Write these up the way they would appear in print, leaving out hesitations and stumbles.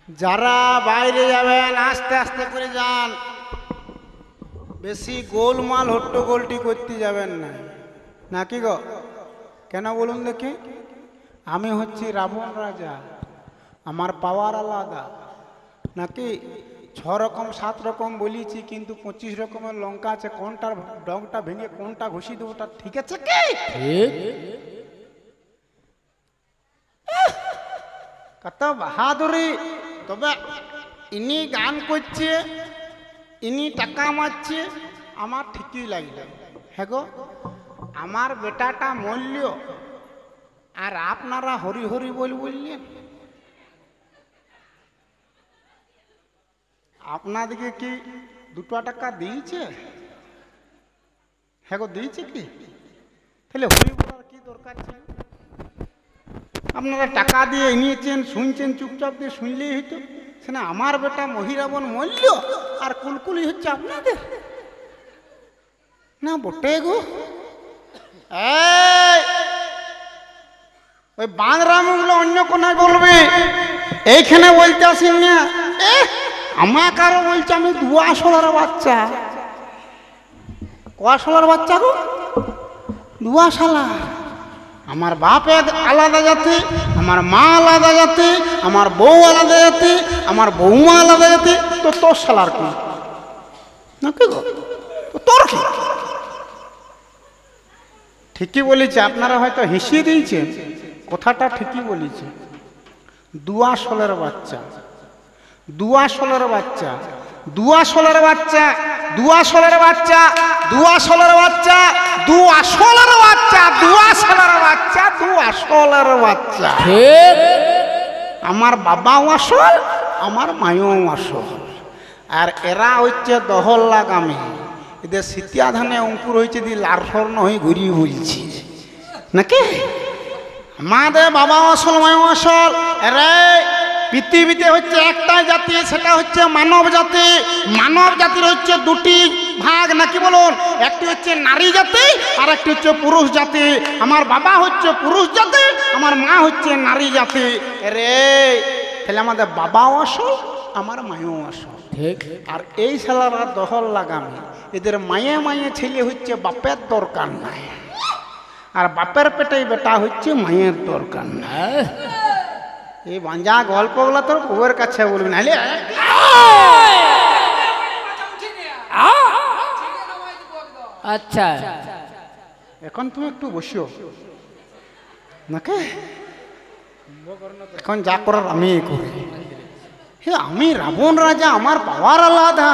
যারা বাইরে যাবেন আস্তে আস্তে করে যান, বেশি গোলমাল হট্টগোলটি করতে যাবেন না, নাকি গো? কেন বলুন দেখি? আমি হচ্ছি রাবণ রাজা, আমার পাওয়ার আলাদা, নাকি? 6 রকম 7 রকম বলেছি, কিন্তু 25 রকমের লঙ্কা আছে। কোনটার ডগটা ভেঙে কোনটা ঘুষি দেবো, ওটা ঠিক আছে কি? কত বাহাদুরি! তবে ইনি গান করছে, ইনি টাকা মারছে, আমার ঠিকই লাগলো। হ্যাঁ গো, আমার বেটাটা মূল্য, আর আপনারা হরি হরি বললেন। আপনাদেরকে কি 2 টাকা দিয়েছে? হ্যাঁ গো, দিয়েছে কি? তাহলে হরি বলার কি দরকার ছিল? আপনারা টাকা দিয়ে নিয়েছেন, শুনছেন, চুপচাপ দিয়ে শুনলেই হইতো। সেনা আমার বেটা মহিরাবন মূল্য আর কুলকুলি হচ্ছে আপনাদের না? বটে গো, ওই বাঁধরামগুলো অন্য কোনায় বলবে, এইখানে বলতে আসেন না। আমাকে আরো বলছে আমি 2 আসলার বাচ্চা। কয়াশলার বাচ্চা গো? 2 আসলা। আমার বাপ আলাদা জাতি, আমার মা আলাদা জাতি, আমার বউ আলাদা জাতি, আমার বৌমা আলাদা জাতি। তো তোর শালার কি নাকি গো? তোর কি? ঠিকই বলেছে, আপনারা হয়তো হেসিয়ে দিয়েছেন, কথাটা ঠিকই বলেছে। 2 আসলের বাচ্চা, 2 আসলের বাচ্চা, 2 আসলের বাচ্চা, 2 আসলের বাচ্চা, 2 আসলের বাচ্চা, 2 আসলের বাচ্চা, 2 আসলের বাচ্চা, 2 আসলের বাচ্চা। আমার বাবাও আসল, আমার মায়ও আসল। আর এরা হচ্ছে দহল্লাগামী। এদের শীতিয়া ধানে অঙ্কুর হয়েছে দিয়ে লাল স্বর্ণ হয়ে ঘুরিয়ে বলছি নাকি? আমাদের বাবা আসল, মায়ও আসল। এরে পৃথিবীতে হচ্ছে একটাই জাতি, সেটা হচ্ছে মানব জাতি। মানব জাতির হচ্ছে 2টি ভাগ, নাকি বলুন? একটি হচ্ছে নারী জাতি আর একটি হচ্ছে পুরুষ জাতি। আমার বাবা হচ্ছে পুরুষ জাতি, আমার মা হচ্ছে নারী জাতি। রে তাহলে আমাদের বাবাও আসল, আমার মায়েও আসল। আর এই ছেলেরা দহল লাগামী। এদের মায়ে মায়ে ছেলে হচ্ছে বাপের দরকার নাই, আর বাপের পেটে বেটা হচ্ছে মায়ের দরকার নাই। এই বাঞ্জা গল্পগুলো তোর বউয়ের কাছে বলবি না। আচ্ছা, এখন তুমি একটু বসিও নাকি? এখন যা করার আমি করি। হে, আমি রাবণ রাজা, আমার পাওয়ার আলাদা।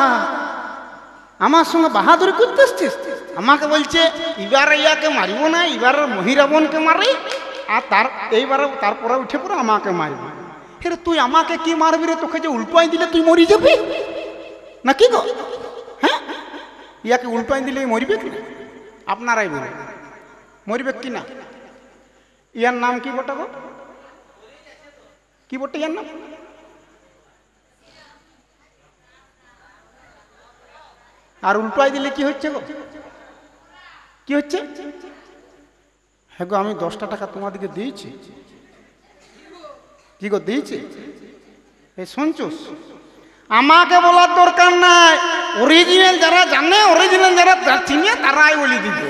আমার সঙ্গে বাহাদুরি করতে আসছিস? আমাকে বলছে এবারে ইয়াকে মারিব না, এবারে মহিরাবণকে মারি, আর এইবারে তারপরে উঠে পড়ে আমাকে মারবি। হেরে তুই আমাকে কি মারবি রে? তোকে যে উল্টাই দিলে তুই মরি যাবি নাকি গো? হ্যাঁ, ইয়াকে উল্টাই দিলে মরিবে কি? আপনারাই বলুন, মরিবে কি না? ইয়ার নাম কি বটে গো? কি বটে ইয়ার নাম? আর উল্টাই দিলে কি হচ্ছে গো? কি হচ্ছে? হ্যাঁ গো, আমি 10টা টাকা তোমাদেরকে দিয়েছি। কি গো দিয়েছি? এই শুনছুস? আমাকে বলার দরকার নাই। অরিজিনাল যারা জানে, অরিজিনাল যারা চিনে, তারাই বলি দিবে।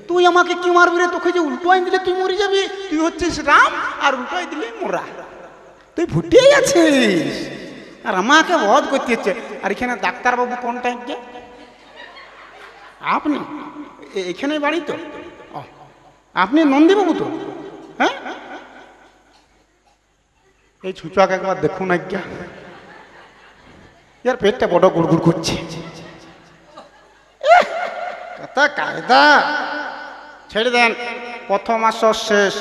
তুই আমাকে কি মারবি রে? তোকে যে উল্টাই দিলে তুই মরে যাবি। তুই হচ্ছিস রাম, আর উল্টাই দিলে মোরা। তুই ফুটে গেছিস, আর আমাকে বধ করতে হচ্ছে। আর এখানে ডাক্তারবাবু কোন টাইপকে? আপনি এখানে বাড়ি তো? আপনি নন্দীবাবু তো? হ্যাঁ, এই ছুঁচাকে একবার দেখুন আজ্ঞা, ইয়ার পেটটা বড় গুড়গুড় করছে। কথা কায়দা ছেড়ে দেন। প্রথম আসর শেষ,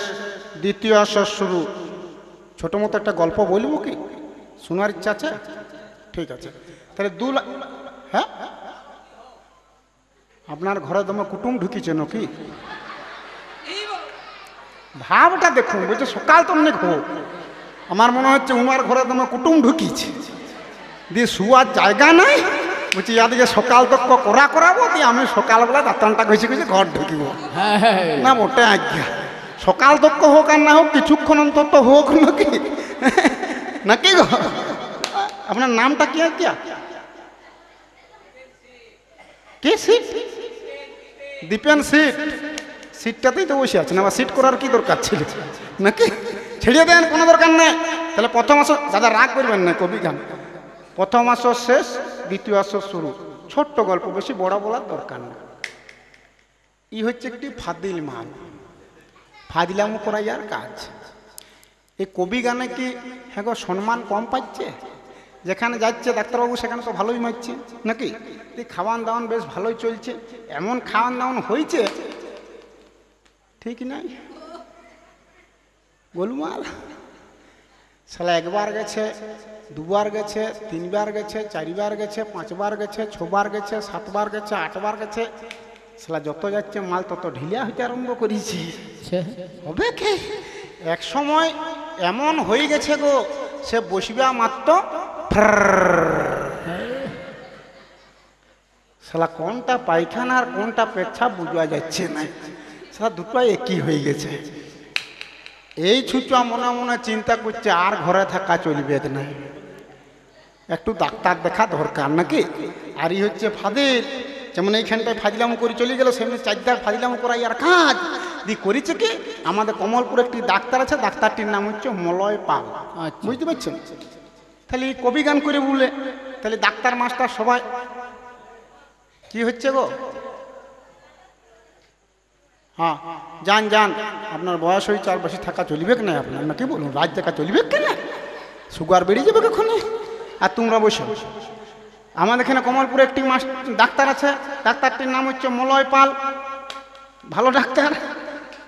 দ্বিতীয় আসর শুরু। ছোট মতো একটা গল্প বলবো কি? শোনার ইচ্ছা আছে? ঠিক আছে, তাহলে 2 লাখ। হ্যাঁ, আপনার ঘরে তোমার কুটুম ঢুকিছে নাকি? ভাবটা দেখুন, বলছে সকাল তো অনেক হোক। আমার মনে হচ্ছে উমার ঘরে তোমার কুটুম ঢুকিছে, দিয়ে শুয়ার জায়গা নাই। বলছি ইয়াদিকে সকাল তো করাবো, দিয়ে আমি সকালবেলা দাঁতানটা ঘষে ঘষে ঘর ঢুকিব না? মোটে আজ্ঞা, সকাল তক্ক হোক আর না হোক, কিছুক্ষণ অন্তত হোক নাকি? নাকি গো? আপনার নামটা কি আছে? কে সিট? দীপেন সিট। সিটটাতেই তো বসে আছেন, আবার সিট করার কি দরকার ছিল নাকি? ছেড়িয়ে দেন, কোনো দরকার নেই। তাহলে প্রথম আসর, দাদা রাগ করবেন না, কবি গান। প্রথম আসর শেষ, দ্বিতীয় আসর শুরু। ছোট্ট গল্প, বেশি বড় বলার দরকার না। ই হচ্ছে একটি ফাদিল মাল, ফাদিলামো করাইয়ার কাজ। এই কবি গানে কি হ্যাঁ গো সম্মান কম পাচ্ছে? যেখানে যাচ্ছে ডাক্তারবাবু সেখানে তো ভালোই মারছে নাকি? এই খাওয়ান দাওয়ান বেশ ভালোই চলছে, এমন খাওয়ান দাওয়ান হয়েছে ঠিক নাই, গোলমাল। শালা একবার গেছে, দুবার গেছে, তিনবার গেছে, চারবার গেছে, পাঁচবার গেছে, ছবার গেছে, সাতবার গেছে, আটবার গেছে। শালা যত যাচ্ছে মাল তত ঢিলিয়া হইতে আরম্ভ করেছি। হবে কি? এক সময় এমন হয়ে গেছে গো, সে বসিবা মাত্র শালা কোনটা পায়খানা আর কোনটা পেচ্ছাপ বুঝা যাচ্ছে না, শালা দুটো একই হয়ে গেছে। এই ছুচা মনে মনে চিন্তা করছে আর ঘরে থাকা চলবে না, একটু ডাক্তার দেখা দরকার নাকি? আর ই হচ্ছে ফাদিল, যেমন এইখানটায় ফাজিলামো করে চলে গেল, সেমনি চারদার ফাজিলামো করাই আর কাজ দি করেছে কি? আমাদের কমলপুরে একটি ডাক্তার আছে, ডাক্তারটির নাম হচ্ছে মলয় পাল। বুঝতে পারছেন? তাহলে এই কবি গান করে বলে, তাহলে ডাক্তার মাস্টার সবাই কি হচ্ছে গো? হ্যাঁ যান যান, আপনার বয়স হয়েছে, আর বেশি থাকা চলবে না আপনার, নাকি বলুন? রাত দেখা চলবে কেন? সুগার বেরিয়ে যাবে কখন? আর তোমরা বসে, আমাদের এখানে কমলপুরে একটি ডাক্তার আছে, ডাক্তারটির নাম হচ্ছে মলয় পাল, ভালো ডাক্তার।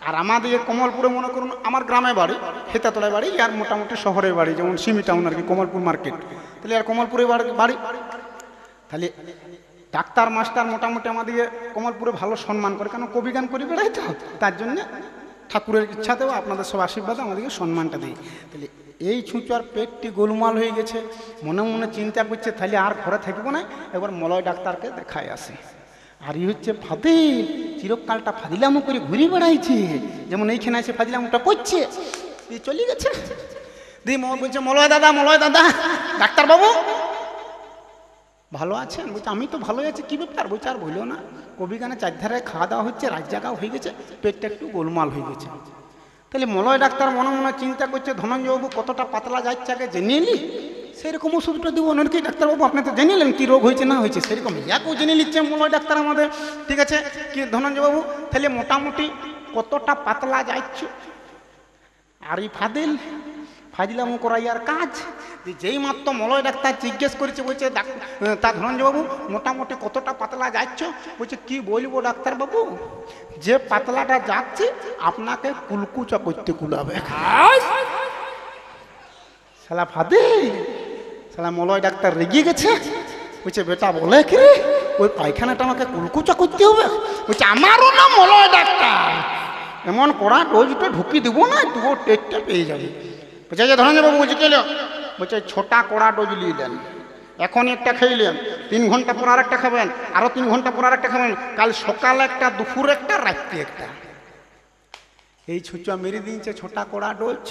আর আমাদের কমলপুরে মনে করুন আমার গ্রামে বাড়ি, হেতাতলায় বাড়ি, আর মোটামুটি শহরের বাড়ি, যেমন সিমি টাউন আর কি, কমলপুর মার্কেট। তাহলে আর কমলপুরে বাড়ি, তাহলে ডাক্তার মাস্টার মোটামুটি আমাদের কমলপুরে ভালো সম্মান করে, কেন কবি গান করে বেড়াই তো, তার জন্যে ঠাকুরের ইচ্ছাতেও আপনাদের সব আশীর্বাদে আমাদেরকে সম্মানটা দিই। তাহলে এই ছুঁচার পেটটি গোলমাল হয়ে গেছে, মনে মনে চিন্তা করছে তাহলে আর ঘরে থাকবো না, এবার মলয় ডাক্তারকে দেখায় আসে। আর ই হচ্ছে ফাদিল, চিরকালটা ফাদিলামো করে ঘুরে বেড়াইছে, যেমন এইখানে এসে ফাদিলামোটা করছে, দিয়ে চলে গেছে। দিয়ে বলছে মলয় দাদা, ডাক্তারবাবু ভালো আছেন? বলছে আমি তো ভালোই আছি, কী ব্যাপার? বলছে আর বললো না, কবি গানে চারধারে খাওয়া দাওয়া হচ্ছে, রাত জাগাও হয়ে গেছে, পেটটা একটু গোলমাল হয়ে গেছে। তাহলে মলয় ডাক্তার মনে মনে চিন্তা করছে, ধনঞ্জয়বাবু কতটা পাতলা যাচ্ছে আগে জেনে নিলি, সেরকম ওষুধটা দেবো নাকি? ডাক্তারবাবু আপনি তো জেনে নিলেন কী রোগ হয়েছে না হয়েছে, সেরকম ইয়াকেও জেনে নিচ্ছে মলয় ডাক্তার আমাদের। ঠিক আছে কি ধনঞ্জয়বাবু, তাহলে মোটামুটি কতটা পাতলা যাচ্ছ? আর এই ফাজিলামো করাইয়ার কাজ। যেই মাত্র মলয় ডাক্তার জিজ্ঞেস করেছে, বলছে তা ধনঞ্জয়বাবু মোটামুটি কতটা পাতলা যাচ্ছ? বলছে কি বলবো ডাক্তারবাবু, যে পাতলাটা যাচ্ছে আপনাকে কুলকুচা করতে কুলাবে। শালা ফাদিল, শালা মলয় ডাক্তার রেগে গেছে, বলছে বেটা বলে কি রে, ওই পায়খানাটা আমাকে কুলকুচা করতে হবে? বলছে আমারও না মলয় ডাক্তার, এমন কড়া ডোজটা ঢুকিয়ে দেবো না, তবুও টেস্টটা পেয়ে যাবে। বলছে যে ধনঞ্জয়বাবু, বলছে কেন? বলছে ছোটা কড়া ডোজ নিলেন, এখনই একটা খেইলেন, 3 ঘন্টা পর আর একটা খাবেন, আরও 3 ঘন্টা পর আর একটা খাবেন, কাল সকালে একটা, দুপুরে একটা, রাত্রে একটা। এই ছুঁচা মেরে দিয়েছে ছোটা কড়া ডোজ।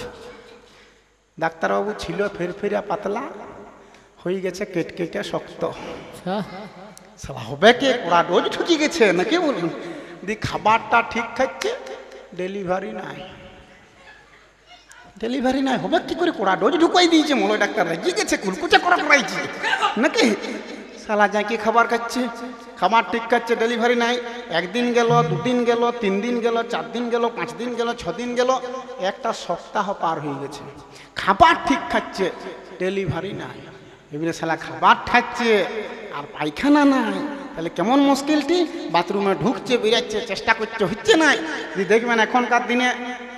ডাক্তারবাবু ছিল ফেরফেরা পাতলা, হয়ে গেছে কেটকেটে শক্ত। সালা হবে কি? কড়া ডোজ ঠুকি গেছে নাকি বলুন? দিয়ে খাবারটা ঠিক খাচ্ছে, ডেলিভারি নাই। হবে কি করে? কড়া ডোজ ঢুকাই দিয়েছে মলয় ডাক্তার, রেগে গেছে, কুলকুচা করা পড়াইছে নাকি? শালা যাকে খাবার খাচ্ছে, খাবার ঠিক খাচ্ছে, ডেলিভারি নাই। 1 দিন গেল, 2 দিন গেল, 3 দিন গেল, 4 দিন গেল, 5 দিন গেল, 6 দিন গেল, একটা সপ্তাহ পার হয়ে গেছে, খাবার ঠিক খাচ্ছে, ডেলিভারি নাই। এবারে শালা খাবার খাচ্ছে আর পায়খানা নাই, তাহলে কেমন মুশকিলটি? বাথরুমে ঢুকছে, বেরাচ্ছে, চেষ্টা করছে, হচ্ছে না। দেখবেন এখনকার দিনে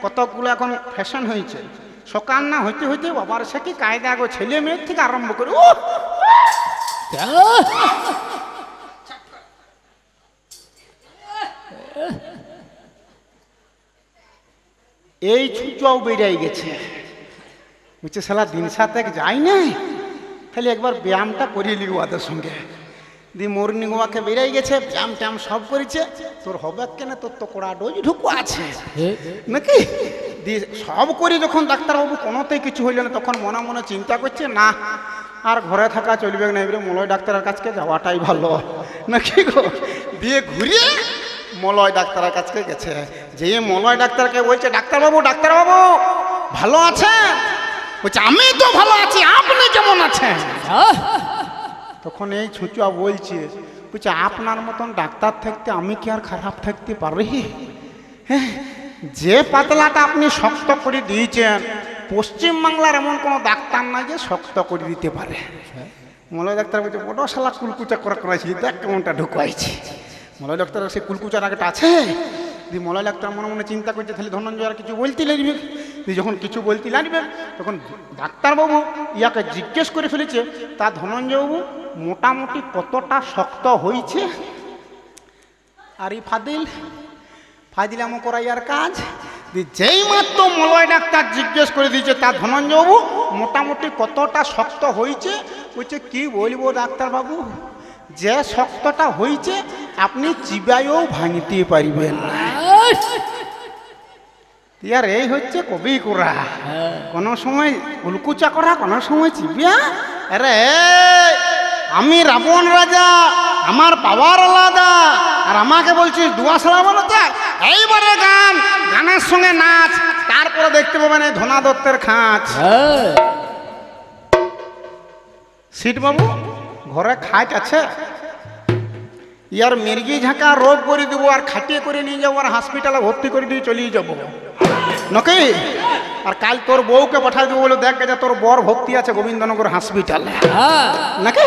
কতগুলো এখন ফ্যাশন হয়েছে, সকাল না হইতে হইতে বাবার সে কি কায়দা গো, ছেলে মেয়ের থেকে আরম্ভ করে এই ছুঁচাও বেরিয়ে গেছে। বলছে শালা দিন 7 যাই না, তাহলে একবার ব্যায়ামটা করিয়ে নিব ওদের সঙ্গে। দিয়ে মর্নিং ওয়াকে বেরিয়ে গেছে, ব্যায়াম ট্যাম সব করেছে। তোর হবে কেন? তোর তো কড়া ডোজ ঢুকু আছে নাকি? দিয়ে সব করে যখন ডাক্তারবাবু কোনোতেই কিছু হইল না, তখন মনে মনে চিন্তা করছে, না আর ঘরে থাকা চলবে না, এবারে মলয় ডাক্তারের কাছে যাওয়াটাই ভালো নাকি গো। দিয়ে ঘুরিয়ে মলয় ডাক্তারের কাছে গেছে। যে মলয় ডাক্তারকে বলছে, ডাক্তারবাবু ভালো আছেন? বলছে, আমি তো ভালো আছি, আপনি কেমন আছেন? তখন এই ছুঁচুয়া বলছে, আপনার মতন ডাক্তার থাকতে আমি কি আর খারাপ থাকতে পারি? হ্যাঁ, যে পাতলাটা আপনি শক্ত করে দিয়েছেন, পশ্চিমবাংলার এমন কোনো ডাক্তার নাই যে শক্ত করে দিতে পারে। মলয় ডাক্তার বলছে, বড় শালা কুলকুচা করাইছি, দেখ কেমনটা ঢুকাইছি। মলয় ডাক্তার সে কুলকুচার আগেটা আছে। দিয়ে মলয় ডাক্তার মনে মনে চিন্তা করছে, তাহলে ধনঞ্জয় আর কিছু বলতে লাগবে। দিয়ে যখন কিছু বলতে লাগবে, তখন ডাক্তারবাবু ইয়াকে জিজ্ঞেস করে ফেলেছে, তা ধনঞ্জয়বাবু মোটামুটি কতটা শক্ত হয়েছে? আর এই ফাদিলামো করাইয়ার কাজ। যেই মাত্র মলয় ডাক্তার জিজ্ঞেস করে দিয়েছে, তা ধনঞ্জয়বাবু মোটামুটি কতটা শক্ত হয়েছে? বলছে, কি বলবো ডাক্তারবাবু, যে শক্তটা হয়েছে আপনি চিবাইও ভাঙতে পারিবেন না। ইয়ার এই হচ্ছে কবি করা, কোনো সময় উলকুচা করা, কোনো সময় চিবিয়া। আরে আমি রাবণ রাজা, আমার পাওয়ার আলাদা, আর আমাকে বলছিস দুয়াশলা বলতে? এইবারে গানের সঙ্গে নাচ, তারপরে দেখতে পাবেন এই ধনা দত্তের খাঁচ। সিট বাবু ঘরে খাট আছে, ইয়ার মির্গি ঝাঁকা রোগ করে দেবো, আর খাটিয়ে করে নিয়ে যাবো, আর হসপিটালে ভর্তি করে দিয়ে চলিয়ে যাবো নাকি? আর কাল তোর বউকে পাঠাই দেবো, বলে দেখ গেছে তোর বর ভর্তি আছে গোবিন্দনগর হসপিটালে নাকি?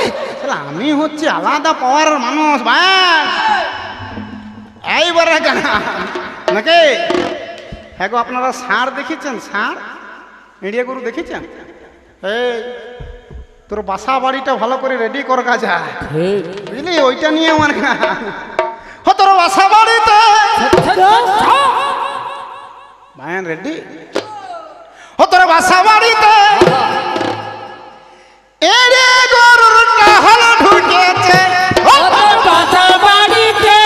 আমি হচ্ছে আলাদা পাওয়ারের মানুষ ভাই, এইবারে নাকি? হ্যাঁ গো, আপনারা ষাঁড় দেখেছেন? ষাঁড় ইন্ডিয়া গরু দেখেছেন? এই তোর বাসা বাড়িটা ভালো করে রেডি কর গাজা, বুঝলি? ওইটা নিয়ে আমার তোর বাসা বাড়িতে ভাইয়ান রেডি, তোর বাসা বাড়িতে এরে গরুর টাহল ঢুকেছে, বাসা বাড়িতে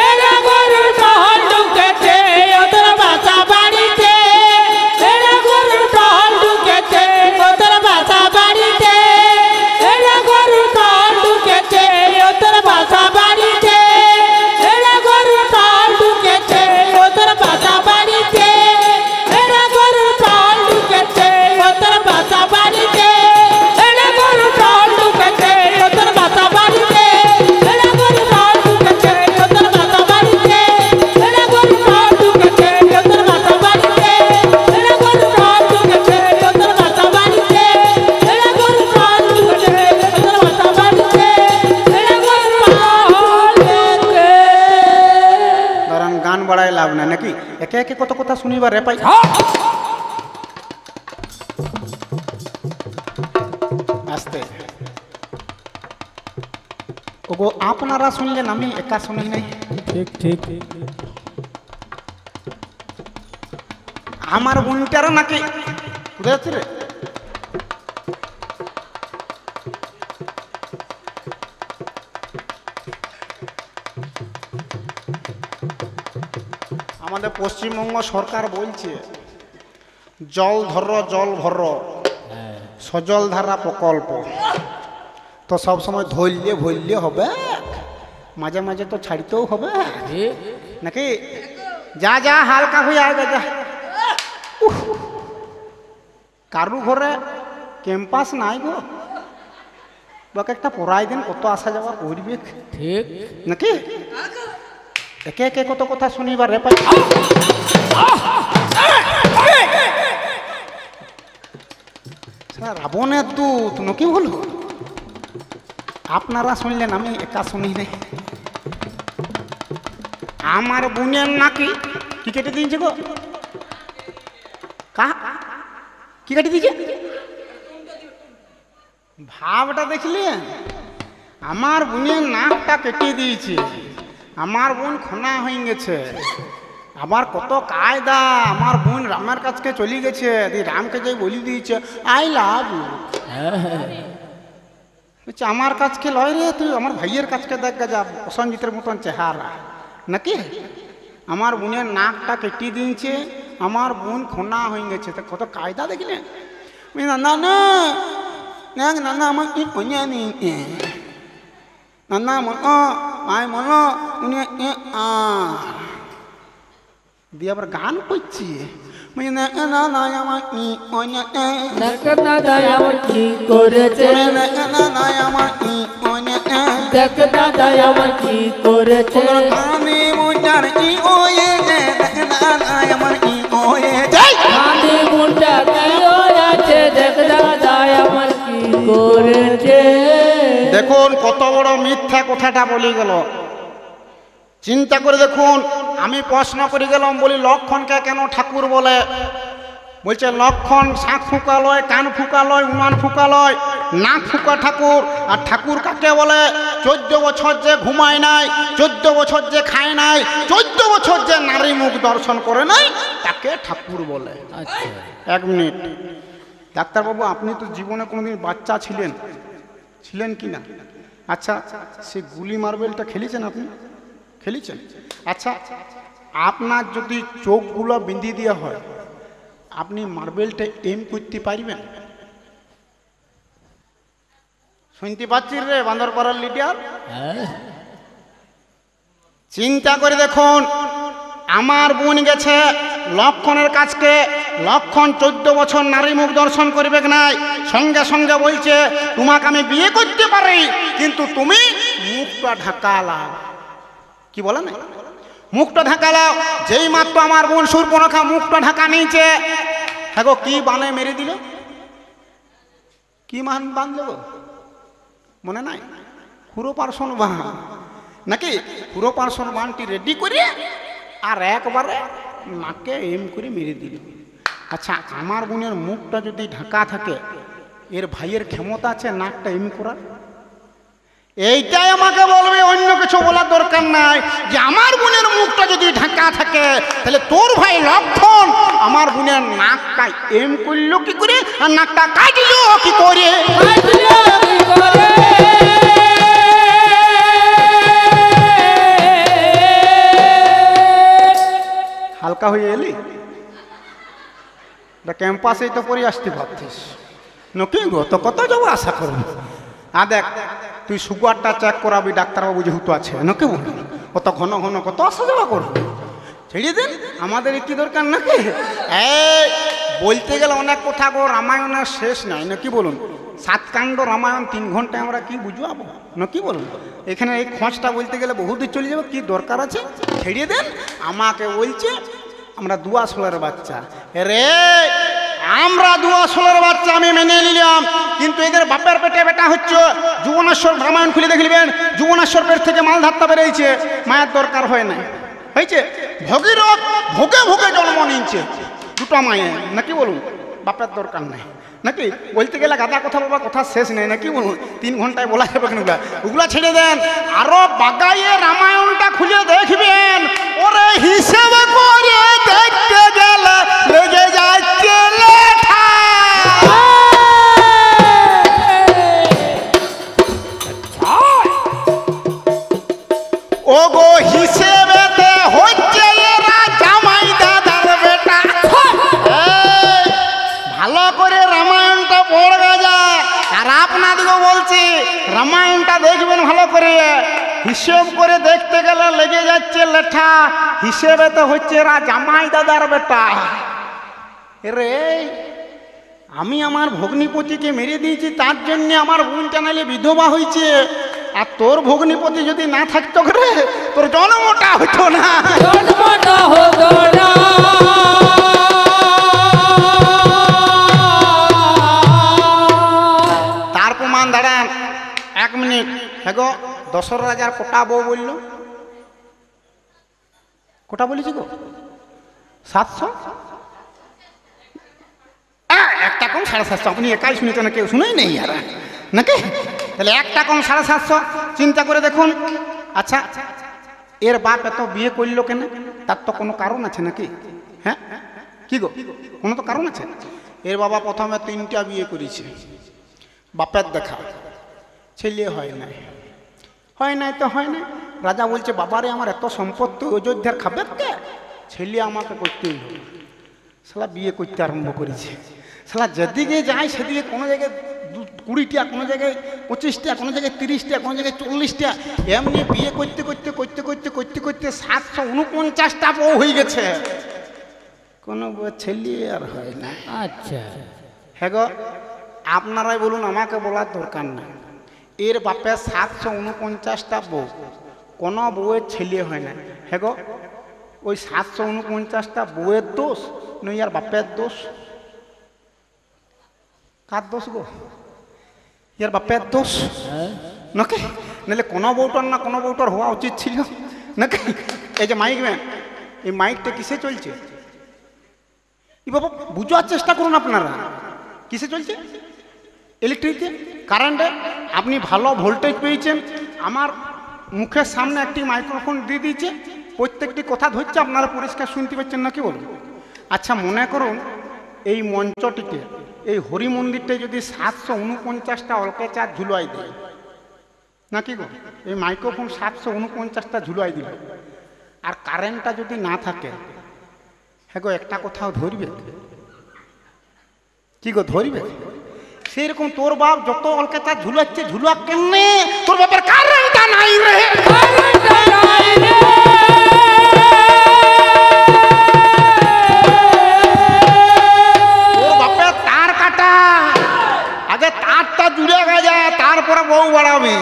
এরে গরুর টাহল ঢুকেছে, তোর বাসা বাড়িতে এরে গরুর টাহল ঢুকেছে, তোর বাসা বাড়িতে এরে গরুর টাহল ঢুকেছে, তোর বাসা বাড়িতে এরে গরুর টাহল ঢুকেছে, তোর বাসা বাড়িতে এরে গরুর টাহল ঢুকেছে, তোর বাসা বাড়িতে এরে গরুর টাহল ঢুকেছে, তোর বাসা বাড়িতে এরে গরুর টাহল ঢুকেছে, তোর বাসা বাড়িতে এরে গরুর টাহল ঢুকেছে, তোর বাসা বাড়িতে এরে গরুর টাহল ঢুকেছে, তোর বাসা বাড়িতে এরে গরুর টাহল ঢুকেছে, তোর বাসা বাড়িতে এরে গরুর টাহল ঢুকেছে। ধরেন গান বাড়ায় লাভ না নাকি? একে একে কত কথা শুনিবার রে পাই। আস্তে ওগো, আপনারা শুনলেন, আমি একা শুনি নাই। ঠিক ঠিক আমার বোনটারও নাকি কোথায় যাচ্ছে রে? আমাদের পশ্চিমবঙ্গ সরকার বলছে জল ভর সজল ধারা প্রকল্প, তো সবসময় ধরলে হবে, মাঝে মাঝে তো ছাড়তেও হবে নাকি? যা হালকা হয়ে আগে যা। কারু ঘরে ক্যাম্পাস নাই গো, বাকে একটা পড়াই দিন, কত আসা যাওয়া করবে ঠিক নাকি? একে একে কত কথা শুনিবার রে পাই। রাবণের দূত নাকি বলো? আপনারা শুনলেন, আমি একা শুনি নাই। আমার বোনের নাকি কি কেটে দিয়েছে গো? কি কেটে দিয়েছে? ভাবটা দেখলেন? আমার বোনের নাকটা কেটে দিয়েছে। আমার বোন খনা হয়ে গেছে। আবার কত কায়দা, আমার বোন রামের কাছকে চলে গেছে, রামকে যাই বলি দিয়েছে আই লাভ ইউ। আমার কাছকে লয় রে, তুই আমার ভাইয়ের কাছকে দেখ যা, প্রসঞ্জিতের মতন চেহারা নাকি? আমার বোনের নাকটা কেটে দিয়েছে, আমার বোন খোনা হয়ে গেছে। তা কত কায়দা দেখলেন। না না না না না আমার কি কইয়া নি না না মনো আয় মনো উনি দিয়ে আবার গান করছি। না না না আমার কি দাদা আমার কি করেছে, না না আমার কি দেখ দাদা আমার কি করেছে, আমি মুটার কি ওয়ে না না আমার কি ওয়ে আমি মুন্ডা কেও আছে, দেখ দাদা আমার কি করেছে। দেখুন কত বড় মিথ্যা কথাটা বলে গেল। চিন্তা করে দেখুন, আমি প্রশ্ন করে গেলাম, বলি লক্ষণকে কেন ঠাকুর বলে? বলছে লক্ষণ শাঁখ ফুকা লয়, কান ফুকা লয়, উনান ফুকা লয়, নাক ফুকা ঠাকুর। আর ঠাকুর কাকে বলে? 14 বছর যে ঘুমায় নাই, 14 বছর যে খায় নাই, 14 বছর যে নারী মুখ দর্শন করে নাই, তাকে ঠাকুর বলে। আচ্ছা 1 মিনিট ডাক্তারবাবু, আপনি তো জীবনে কোনোদিন বাচ্চা ছিলেন কি না? আচ্ছা, সে গুলি মার্বেলটা খেলেছেন আপনি? খেলেছেন? আচ্ছা, আপনার যদি চোখগুলো বিঁধি দেওয়া হয়, আপনি মার্বেলটা এম করতে পারবেন? শুনতে পাচ্ছি রে বান্দরপাড়ার লিডার। চিন্তা করে দেখুন, আমার বোন গেছে লক্ষণের কাছকে, লক্ষণ 14 বছর নারী মুখ দর্শন করবে নাই, সঙ্গে সঙ্গে বলছে তোমাকে আমি বিয়ে করতে পারি, কিন্তু তুমি মুখটা ঢাকালাও। কি বলে না, মুখটা ঢাকালাও। যেই মাত্র আমার বোন সুর্পনখা মুখটা ঢাকা নিয়েছে, হ্যাঁ গো কি বানে মেরে দিল, কি মান বাঁধল গো মনে নাই? পুরোপার্শন বান নাকি? পুরোপার্শন বানটি রেডি করে আর একবারে নাকে এম করে মেরে দিল। আচ্ছা, আমার বোনের মুখটা যদি ঢাকা থাকে, এর ভাইয়ের ক্ষমতা আছে নাকটা এম করার? এইটাই আমাকে বলবে, অন্য কিছু বলার দরকার নাই। যে আমার বোনের মুখটা যদি ঢাকা থাকে, তাহলে তোর ভাই লক্ষণ আমার বোনের নাকটা এম করলো কি করে, আর নাকটা কাটলো কি করে? হালকা হয়ে এলি, ক্যাম্পাসেই তো পড়ে আসতে ভাবছিস নাকি গো? তো কত যাবো আশা করবো। দেখ, তুই সুগারটা চেক করাবি, ডাক্তারবাবু যেহেতু আছে নাকি বল, কত ঘন ঘন কত আসা যাওয়া করবি? ছেড়ে দিন, আমাদের কি দরকার নাকি? এই বলতে গেলে অনেক কথা গো, রামায়ণের শেষ নাই নাকি বলুন? 7 কাণ্ড রামায়ণ 3 ঘন্টায় আমরা কি বুঝাবো নাকি বলুন? এখানে এই খোঁজটা বলতে গেলে বহুদূর চলে যাবে, কি দরকার আছে? ছেড়ে দেন। আমাকে বলছে আমরা দুয়া ষোলের বাচ্চা। রে আমরা দুয়া ষোলের বাচ্চা আমি মেনে নিলাম, কিন্তু এদের বাপের পেটে বেটা হচ্ছে। যুবনেশ্বর রামায়ণ খুলে দেখলিবেন, যুবনেশ্বর পেট থেকে মাল ধাত্তা বেরিয়েছে, মায়ের দরকার হয় না, হয়েছে। ভগীরথ ভোগে ভোগে জন্ম নিয়েছে, 2টা মায়ে নাকি বলুন? বাপের দরকার নাই নাকি? বলতে গেলে গাদা কথা বাবা, কথা শেষ নেই নাকি বলুন? 3 ঘন্টায় বলা যাবে কেন? ওগুলা ছেড়ে দেন, আরো বাগাইয়ে রামায়ণটা খুলে দেখবেন। ওরে হিসেবে করে দেখতে গেলে লেগে যাচ্ছে লেঠা। ও গো হিসেবেতে হচ্ছে এরা জামাই দাদার বেটা। ভালো করে রামায়ণটা পড়বে যা, আর আপনাদেরও বলছি রামায়ণটা দেখবেন ভালো করে। হিসেব করে দেখতে গেলে লেগে যাচ্ছে লেঠা, হিসেবে তো হচ্ছে এরা জামাই দাদার বেটা। রে আমি আমার ভগ্নিপতিকে মেরে দিয়েছি, তার জন্য আমার বোনটা নাইলে বিধবা হয়েছে। আর তোর ভগ্নিপতি যদি না থাকতো রে, তোর জন্মটা হতো না, জন্মটা হতো না। তার প্রমাণ দাঁড়ান 1 মিনিট। হ্যাঁ গো, 10 রাজার কোটা বউ বলল, কোটা বলেছি গো 700, একটা কম 750। আপনি একাই শুনেছেন না, কেউ শুনেই নেই আর নাকি? তাহলে একটা কম 750। চিন্তা করে দেখুন। আচ্ছা, এর বাপ এত বিয়ে করলো কেন? তার তো কোনো কারণ আছে নাকি? হ্যাঁ কি গো, কোনো তো কারণ আছে। এর বাবা প্রথমে 3টা বিয়ে করেছে, বাপের দেখা, ছেলে হয় নাই, হয় নাই তো হয় নাই। রাজা বলছে বাবারে আমার এত সম্পত্তি অযোধ্যার খাবে কে? ছেলে আমাকে করতেই হবে। শালা বিয়ে করতে আরম্ভ করেছে। শালা যেদিকে যায় সেদিকে কোনো জায়গায় 20টা, কোনো জায়গায় 25টা, কোনো জায়গায় 30টা, কোনো জায়গায় 40টা, এমনি বিয়ে করতে করতে করতে করতে করতে করতে 749টা বউ হয়ে গেছে। কোনো ছেলে আর হয় না। আচ্ছা হ্যাঁ গো, আপনারাই বলুন, আমাকে বলার দরকার নাই। এর বাপে 749টা বউ, কোনো বউয়ের ছেলে হয় না। হ্যাঁ গো, ওই 749টা বউয়ের দোষ নই আর বাপের দোষ? কার দোষ গো? ইয়ার বাপের দোষ নাকি? নাহলে কোনো বউটার না কোনো বউটার হওয়া উচিত ছিল নাকি? এই যে মাইক ম্যান, এই মাইকটা কিসে চলছে? ই বাবা বুঝার চেষ্টা করুন আপনারা, কিসে চলছে? ইলেকট্রিকে, কারেন্টে। আপনি ভালো ভোল্টেজ পেয়েছেন, আমার মুখের সামনে একটি মাইক্রোফোন দিয়ে দিয়েছে, প্রত্যেকটি কথা ধরছে, আপনারা পরিষ্কার শুনতে পাচ্ছেন নাকি বলুন? আচ্ছা মনে করুন এই মঞ্চটিতে, এই হরি মন্দিরটায় যদি 749টা অলকেচার ঝুলাই দেয় নাকি গো? এই মাইক্রোফোন 749টা ঝুলাই দিল, আর কারেন্টটা যদি না থাকে, হ্যাঁ গো একটা কোথাও ধরবে কি গো? ধরবে? সেরকম তোর বাপ যত অলকেচার ঝুলাচ্ছে, ঝুলাক কেমনে? তোর বাপের কারেন্টটা নাই রে। আগে তারটা জুড়ে গেছে, তারপরে বউ বাড়াবি,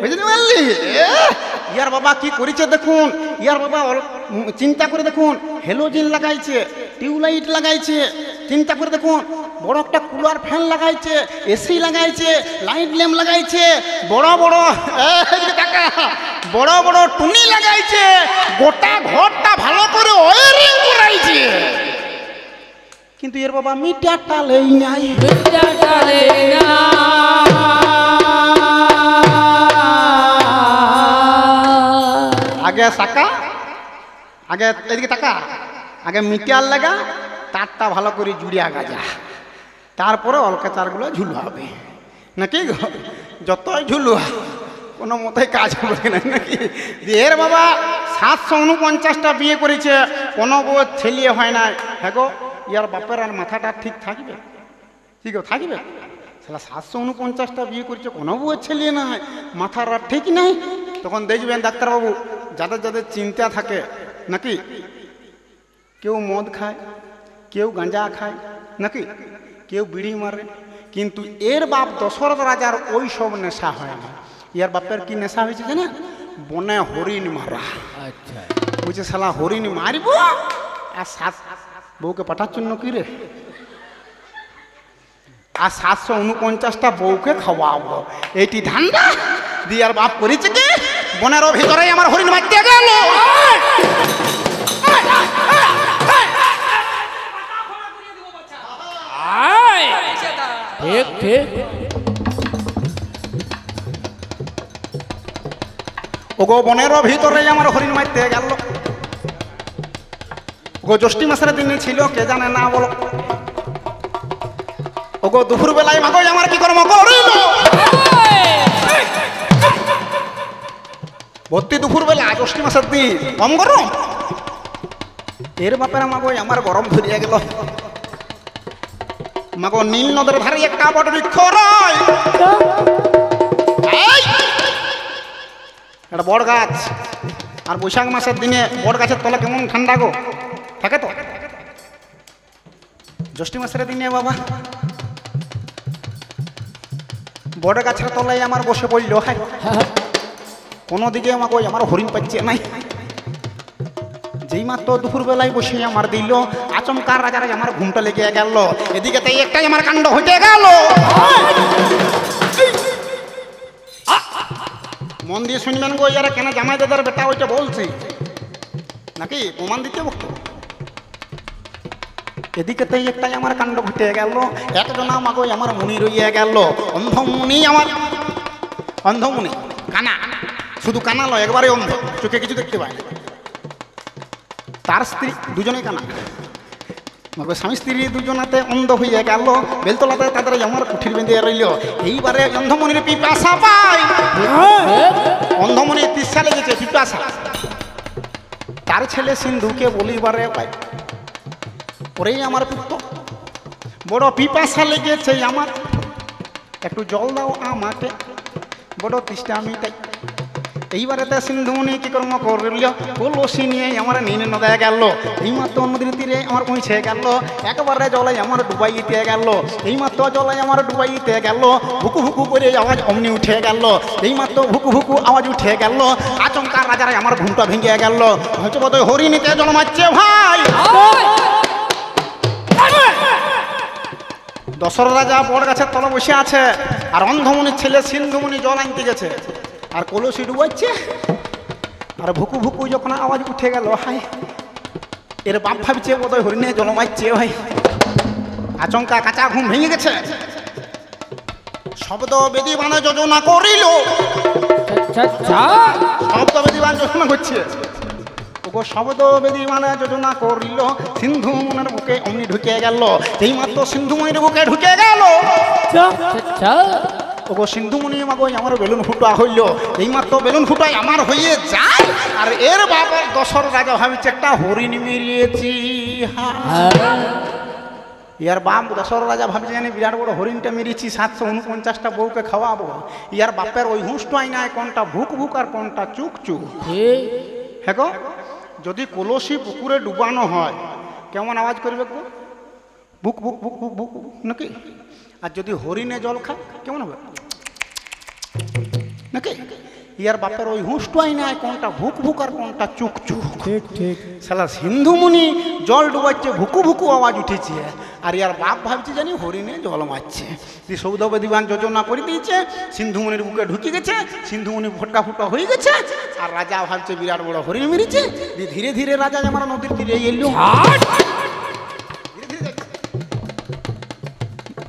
বুঝতে পারলি? ইয়ার বাবা কি করেছে দেখুন, ইয়ার বাবা চিন্তা করে দেখুন, হেলোজেন লাগাইছে, টিউবলাইট লাগাইছে, চিন্তা করে দেখুন, বড় একটা কুলার ফ্যান লাগাইছে, এসি লাগাইছে, লাইট ল্যাম্প লাগাইছে, বড় বড় বড় বড় টুনি লাগাইছে, গোটা ঘরটা ভালো করে ওয়ারিং করাইছে। কিন্তু এর বাবা মিটারটা লেই নাই। আগে সাকা, আগে এদিকে তাকা, আগে মিটার লাগা, তারটা ভালো করে জুড়িয়া গাজা, তারপরে অলকাচারগুলো ঝুলু হবে নাকি গো? যতই ঝুলু কোনো মতেই কাজ হবে না নাকি? এর বাবা 749টা বিয়ে করেছে, কোনো বউ ছেলে হয় না। হ্যাঁ গো, ইয়ার বাপের আর মাথাটা ঠিক থাকবে? ঠিক থাকবে? সেটা 749টা বিয়ে করেছে, কোনো বউয়ের ছেলে নাই, মাথার আর ঠিক নাই। তখন দেখবেন ডাক্তারবাবু, যাদের যাদের চিন্তা থাকে নাকি, কেউ মদ খায়, কেউ গাঁজা খায় নাকি, কেউ বিড়ি মারে, কিন্তু এর বাপ দশরথ রাজার ওই সব নেশা হয় না। ইয়ার বাপের কি নেশা হয়েছে জানা? বনে হরিণ মারা। আচ্ছা বুঝছে, শালা হরিণ মারিব আর বউকে পাঠার জন্য কি রে, আর 749টা বউকে খাওয়াবো, এইটি ধান্দা দিয়ে আর বাপ করেছে কি? বনের ভিতরে আমার হরিণ মারতে গেল। ঠিক ঠিক। ওগো বনের ভিতরে আমার হরিণ মারতে গেল। ওগো জ্যৈষ্ঠ মাসের দিনে ছিল, কে জানে না বলো। ওগো দুপুর বেলায় মাগো আমার কি কর্ম করিল? ভর্তি দুপুর বেলা, জ্যৈষ্ঠ মাসের দিন, কম গরম। এর বাপের মাগো আমার গরম ধরিয়া গেল। মাগো নীল নদের ধারে একটা বট বৃক্ষ রয়, একটা বড় গাছ, আর বৈশাখ মাসের দিনে বড় গাছের তলা কেমন ঠান্ডা গো থাকে তো। জ্যৈষ্ঠ মাসের দিনে বাবা বড় গাছের তলায় আমার বসে পড়ল। হাই, কোনো দিকে আমাকে আমার হরিণ পাচ্ছে নাই। যেই মাত্র দুপুর বেলায় বসে আমার দিল, আচমকার রাজারা আমার ঘুমটা লেগে গেল। এদিকে তাই একটাই আমার কাণ্ড হইতে গেল। মন দিয়ে শুনবেন গো, ইয়ারা কেন জামাই দাদার বেটা ওইটা বলছি নাকি, প্রমাণ দিতে বলতো। এদিকে তাই একটাই আমার কাণ্ড ঘটে গেল। একজন আমাকে আমার মুনি রইয়া গেল, অন্ধমুনি, আমার অন্ধমুনি, কানা, শুধু কানা লয়, একবারে অন্ধ, চোখে কিছু দেখতে পায় না। তার স্ত্রী দুজনেই কানা, স্বামী স্ত্রী দুজনাতে অন্ধ হইয়া গেল। বেলতলাতে তাদের আমার কুঠির বেঁধে রইল। এইবারে অন্ধমনির পিপাসা পায়, অন্ধমণি তিসা লেগেছে পিপাসা। তার ছেলে সিন্ধুকে বলিবারে ভাই, ওরেই আমার পুত্র, বড় পিপাসা লেগেছে আমার, একটু জল দাও আমাকে, বড় তৃষ্ণা মিটাই। এইবারেতে সিন্ধুমণি কি কর্ম করল, কলসি নিয়ে আমার নিনে নদে গেল, এইমাত্র নদীর তীরে আমার পৌঁছে গেল, একবারে জলে আমার ডুবাইতে গেল, এইমাত্র জলে আমার ডুবাইতে গেল, ভুকু ভুকু করে আওয়াজ অমনি উঠে গেল, এইমাত্র ভুকু ভুকু আওয়াজ উঠে গেল, আচমকা রাজারা আমার ঘুমটা ভেঙে গেল, হয়তো বোধ হরিণীতে জন্মাচ্ছে ভাই। দশরথ রাজা বড় গাছের তলে বসে আছে, আর অন্ধমণির ছেলে সিন্ধুমণি জল আনতে গেছে, আর কলসি ডুবাচ্ছে, আর ভুকু ভুকু যখন আওয়াজ উঠে গেল, হাই এর বাপ ভাবছে বোধহয় হরিণে জলমাচ্ছে ভাই। আচমকা কাঁচা ঘুম ভেঙে গেছে, শব্দ বেদিবান যোজনা করিল, শব্দ বেদিবান যোজনা করছে, ওগো শব্দ বেদিবান যোজনা করিল, সিন্ধুমণির বুকে অমনি ঢুকে গেল, এইমাত্র সিন্ধুমণির বুকে ঢুকে গেল, ওগো সিন্ধুমণি মাগো আমার বেলুন ফুটা হইল, এইমাত্র বেলুন ফুটাই আমার হয়ে যায়, আর এর বাবা দশরথ রাজা ভাবিছে একটা হরিণ মেরিয়েছি। ইয়ার বাপ দশরথ রাজা ভাবছে জানি বিরাট বড় হরিণটা মেরেছি, 749টা বউকে খাওয়াবো। ইয়ার বাপের ওই হুঁশটাই নাই, কোনটা ভুক ভুক আর কোনটা চুক চুক। হ্যাঁ গো, যদি কলসি পুকুরে ডুবানো হয় কেমন আওয়াজ করবে গো, বুক বুক বুক বুক বুক নাকি? আর যদি হরিণে জল খা কেমন হবে নাকি? ইয়ার বাপের ওই হুঁশটাই নাই, কোনটা ভুক ভুক আর কোনটা চুক চুক। ঠিক ঠিক শালা সিন্ধুমণি জল ডুবাচ্ছে, ভুকু ভুকু আওয়াজ উঠেছে, আর ইয়ার বাপ ভাবছে জানি হরিণে জল মারছে। সৌদ বেদিবান যোজনা করে দিয়েছে, সিন্ধুমণির বুকে ঢুকে গেছে, সিন্ধুমণি ফোটকা ফুটা হয়ে গেছে, আর রাজা ভাবছে বিরাট বড় হরিণ মেরেছে। ধীরে ধীরে রাজা আমার নদীর তীরে এলো,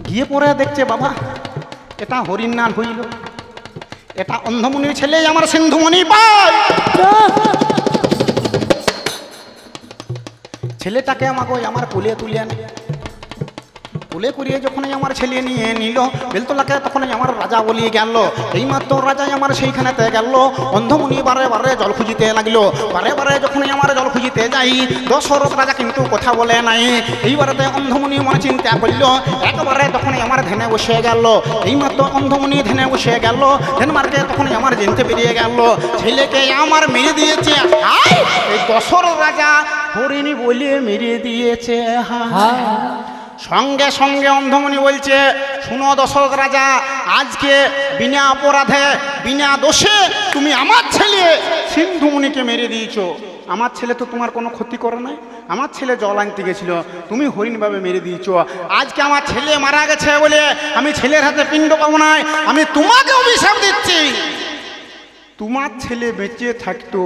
গিয়ে পরে দেখছে বাবা এটা হরিণ না হইল, এটা অন্ধমণির ছেলে আমার সিন্ধুমণি পায়। ছেলেটাকে আমাকে আমার কোলে তুলে আনে, কোলে করিয়ে যখন আমার ছেলে নিয়ে নিল বেলতলাকে, তখন আমার রাজা বলিয়ে গেল, এইমাত্র রাজা আমার সেইখানেতে গেল, অন্ধমণি বারে বারে জল খুঁজিতে লাগলো, বারে বারে যখন আমার জল খুঁজিতে যাই, দশরথ রাজা কিন্তু কথা বলে নাই। এইবারেতে অন্ধমণি মনে চিন্তা করল, একবারে তখন আমার ধ্যানে বসে গেল, এইমাত্র অন্ধমণি ধ্যানে বসে গেল, ধ্যান মার্কে তখন আমার জেনতে বেরিয়ে গেল, ছেলেকে আমার মেরে দিয়েছে। এই দশরথ রাজা হরিণী বলে মেরে দিয়েছে। সঙ্গে সঙ্গে অন্ধমণি বলছে, শুনো দশরথ রাজা, আজকে বিনা অপরাধে বিনা দোষে তুমি আমার ছেলে সিন্ধুমণিকে মেরে দিয়েছো। আমার ছেলে তো তোমার কোনো ক্ষতি করে নাই, আমার ছেলে জল আনতে গেছিল, তুমি হরিণভাবে মেরে দিয়েছো। আজকে আমার ছেলে মারা গেছে বলে আমি ছেলের হাতে পিণ্ড পাবো না, আমি তোমাকে অভিশাপ দিচ্ছি, তোমার ছেলে বেঁচে থাকতো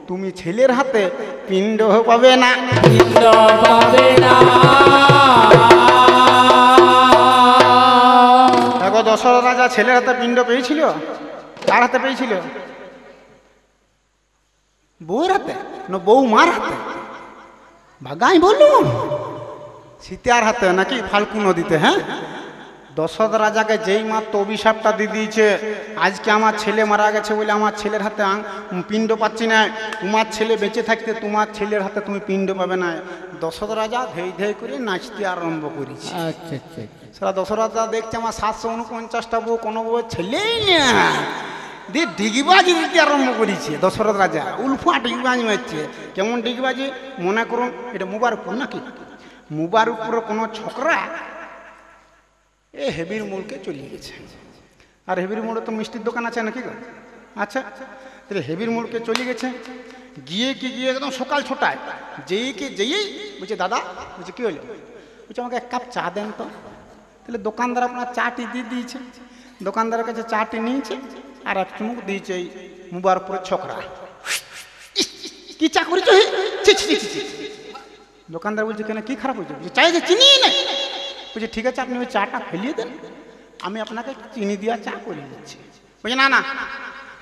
তুমি ছেলের হাতে পিণ্ড পাবে না, পিণ্ড পাবে না। দেখো দশরথ রাজা ছেলের হাতে পিণ্ড পেয়েছিল, কার হাতে পেয়েছিল? বউয়ের হাতে না বউ মার হাতে? ভাগাই বলুন, সীতার হাতে নাকি ফাল্গু নদীতে? হ্যাঁ, দশরথ রাজাকে যেই মাত্র অভিশাপটা দিয়ে দিয়েছে, আজকে আমার ছেলে মারা গেছে বলে আমার ছেলের হাতে পিণ্ড পাচ্ছি না, তোমার ছেলে বেঁচে থাকতে তোমার ছেলের হাতে তুমি পিণ্ড পাবে না। দশরথ রাজা ধেই ধেই করে নাচতে আরম্ভ করেছে। আচ্ছা আচ্ছা, সারা দশরথ রাজা দেখছে আমার 749টা বউ, কোনো বউ ছেলেই না, দিয়ে ডিগিবাজি দিতে আরম্ভ করেছে। দশরথ রাজা উলফা ডিগিবাজি মারছে। কেমন ডিগিবাজি? মনে করুন এটা মুবার উপর নাকি, মুবার উপরে কোনো ছোকরা এ হেবির মোড়কে চলে গেছে, আর হেবির মোড়ে তো মিষ্টির দোকান আছে নাকি গো? আচ্ছা, তাহলে হেবির মোড়কে চলে গেছে, গিয়ে একদম সকাল ছটায় যেই বলছে দাদা, বলছে কী হলো? বলছে আমাকে এক কাপ চা দেন তো। তাহলে দোকানদার আপনার চাটি দিয়ে দিয়েছে, দোকানদারের কাছে চাটি নিয়েছে আর এক চুমুক দিয়েছে এই মুবার উপরে ছোকরা। কি চা করেছো? দোকানদার বলছে কেন, কি খারাপ হয়েছে? বলছে চাই যে চিনি নেই। বলছে ঠিক আছে, আপনি ওই চাটা ফেলিয়ে দেন, আমি আপনাকে চিনি দিয়ে চা করে দিচ্ছি। বলছে না না,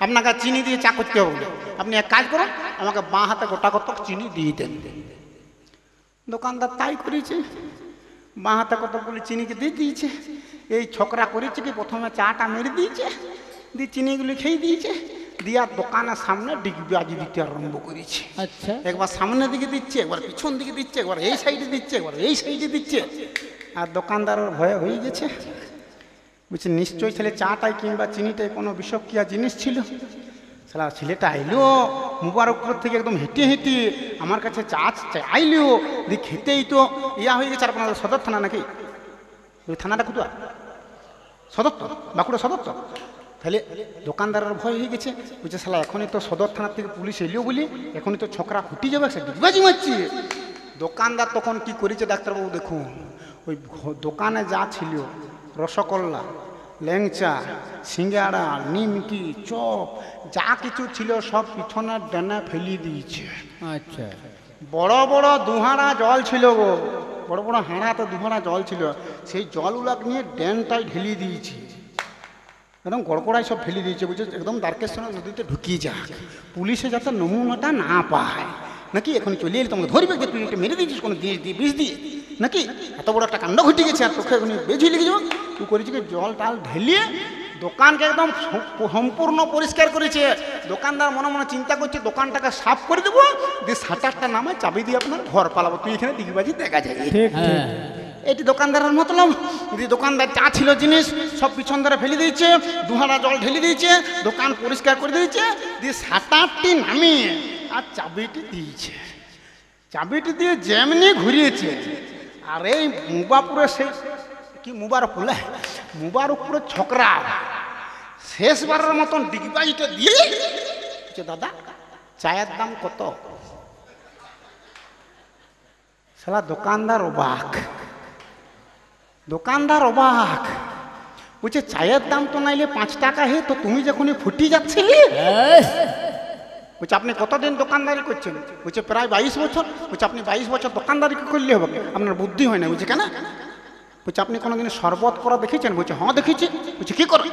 আপনাকে চিনি দিয়ে চা করতে হবে, আপনি এক কাজ করুন, আমাকে বাঁ হাতে গোটা কত চিনি দিয়ে দেন। দোকানদার তাই করেছে, বাঁ হাতে কতগুলি চিনিকে দিয়ে দিয়েছে। এই ছোকরা করেছে কি, প্রথমে চাটা মেরে দিয়েছে, দিয়ে চিনিগুলি খেয়ে দিয়েছে, দিয়া দোকানের সামনে ডিগবাজি দিতে আরম্ভ করেছে। আচ্ছা একবার সামনের দিকে দিচ্ছে, একবার পিছন দিকে দিচ্ছে, একবার এই সাইডে দিচ্ছে, একবার এই সাইডে দিচ্ছে। আর দোকানদারের ভয়ে হয়ে গেছে, বলছে নিশ্চয়ই ছেলে চাটাই কিংবা চিনিটাই কোনো বিষক্রিয়া জিনিস ছিল। সালা ছেলেটা আইলো মুবারকপুর থেকে একদম হেঁটে হেঁটে আমার কাছে চা আইলো, দিয়ে খেতেই তো ইয়া হয়ে গেছে। আপনার সদর থানা নাকি? ওই থানাটা কোথায়? সদর তো, বাঁকুড়া সদর তো। তাহলে দোকানদারের ভয় হয়ে গেছে, বলছে শালা এখনই তো সদর থানার থেকে পুলিশ এলিও বলি, এখনই তো ছকরা ফুটি যাবে, সে ডিগবাজি মারছি। দোকানদার তখন কি করেছে ডাক্তারবাবু দেখুন, ওই দোকানে যা ছিল রসগোল্লা, ল্যাংচা, সিঙ্গাড়া, নিমকি, চপ যা কিছু ছিল সব পিছনের ডানা ফেলিয়ে দিয়েছে। আচ্ছা বড় বড় দুহারা জল ছিল গো, বড় বড় হাঁড়াতে দুহারা জল ছিল, সেই জলগুলাকে নিয়ে ড্যানটাই ঢেলিয়ে দিয়েছি, একদম গড়গড়ায় সব ফেলে দিয়েছে। বুঝছে একদম দ্বারকেশ্বর নদীতে ঢুকিয়ে যাক, পুলিশে যাতে নমুনাটা না পায় নাকি। এখন চলে এলি তোমাকে ধরবে যে তুই এটা মেরে দিয়েছিস কোনো জিনিস দিয়ে, বিষ দিয়ে নাকি, এত বড় একটা কাণ্ড ঘটে গেছে, আর তোকে এখন বেঝি লেগে যাবো। তুই করেছি কি জল টাল ঢেলিয়ে দোকানকে একদম সম্পূর্ণ পরিষ্কার করেছে। দোকানদার মনে মনে চিন্তা করছে দোকানটাকে সাফ করে দেবো, দিয়ে শাটারটা নামে চাবি দিয়ে আপনার ঘর পালাবো, তুই এখানে ডিগবাজি দেখা যায়। এটি দোকানদারের মতলব। দিয়ে দোকানদার চা ছিল জিনিস সব পিছন ধরে ফেলে দিয়েছে, দুহারা জল ঢেলে দিয়েছে, দোকান পরিষ্কার করে দিয়েছে, দিয়ে শাটারটি নামিয়ে আর চাবিটি দিয়েছে। চাবিটি দিয়ে যেমনি ঘুরিয়েছে, আর এই মুবাপুরে সেই কি মুবারকপুরের ছকরা শেষবারের মতন ডিগবাজিটা দিয়ে দাদা চায়ের দাম কত? শালা দোকানদার অবাক, দোকানদার অবাক, বলছে চায়ের দাম তো নাইলে 5 টাকা, হে তো তুমি যখনই ফুটি যাচ্ছিলে। বলছে আপনি কতদিন দোকানদারি করছেন? বলছে প্রায় 22 বছর। বলছে আপনি 22 বছর দোকানদারি করলে হবে, আপনার বুদ্ধি হয় না। বলছে কেন? বলছে আপনি কোনোদিন শরবত করা দেখেছেন? বলছে হ্যাঁ দেখেছি। বলছে কী করে?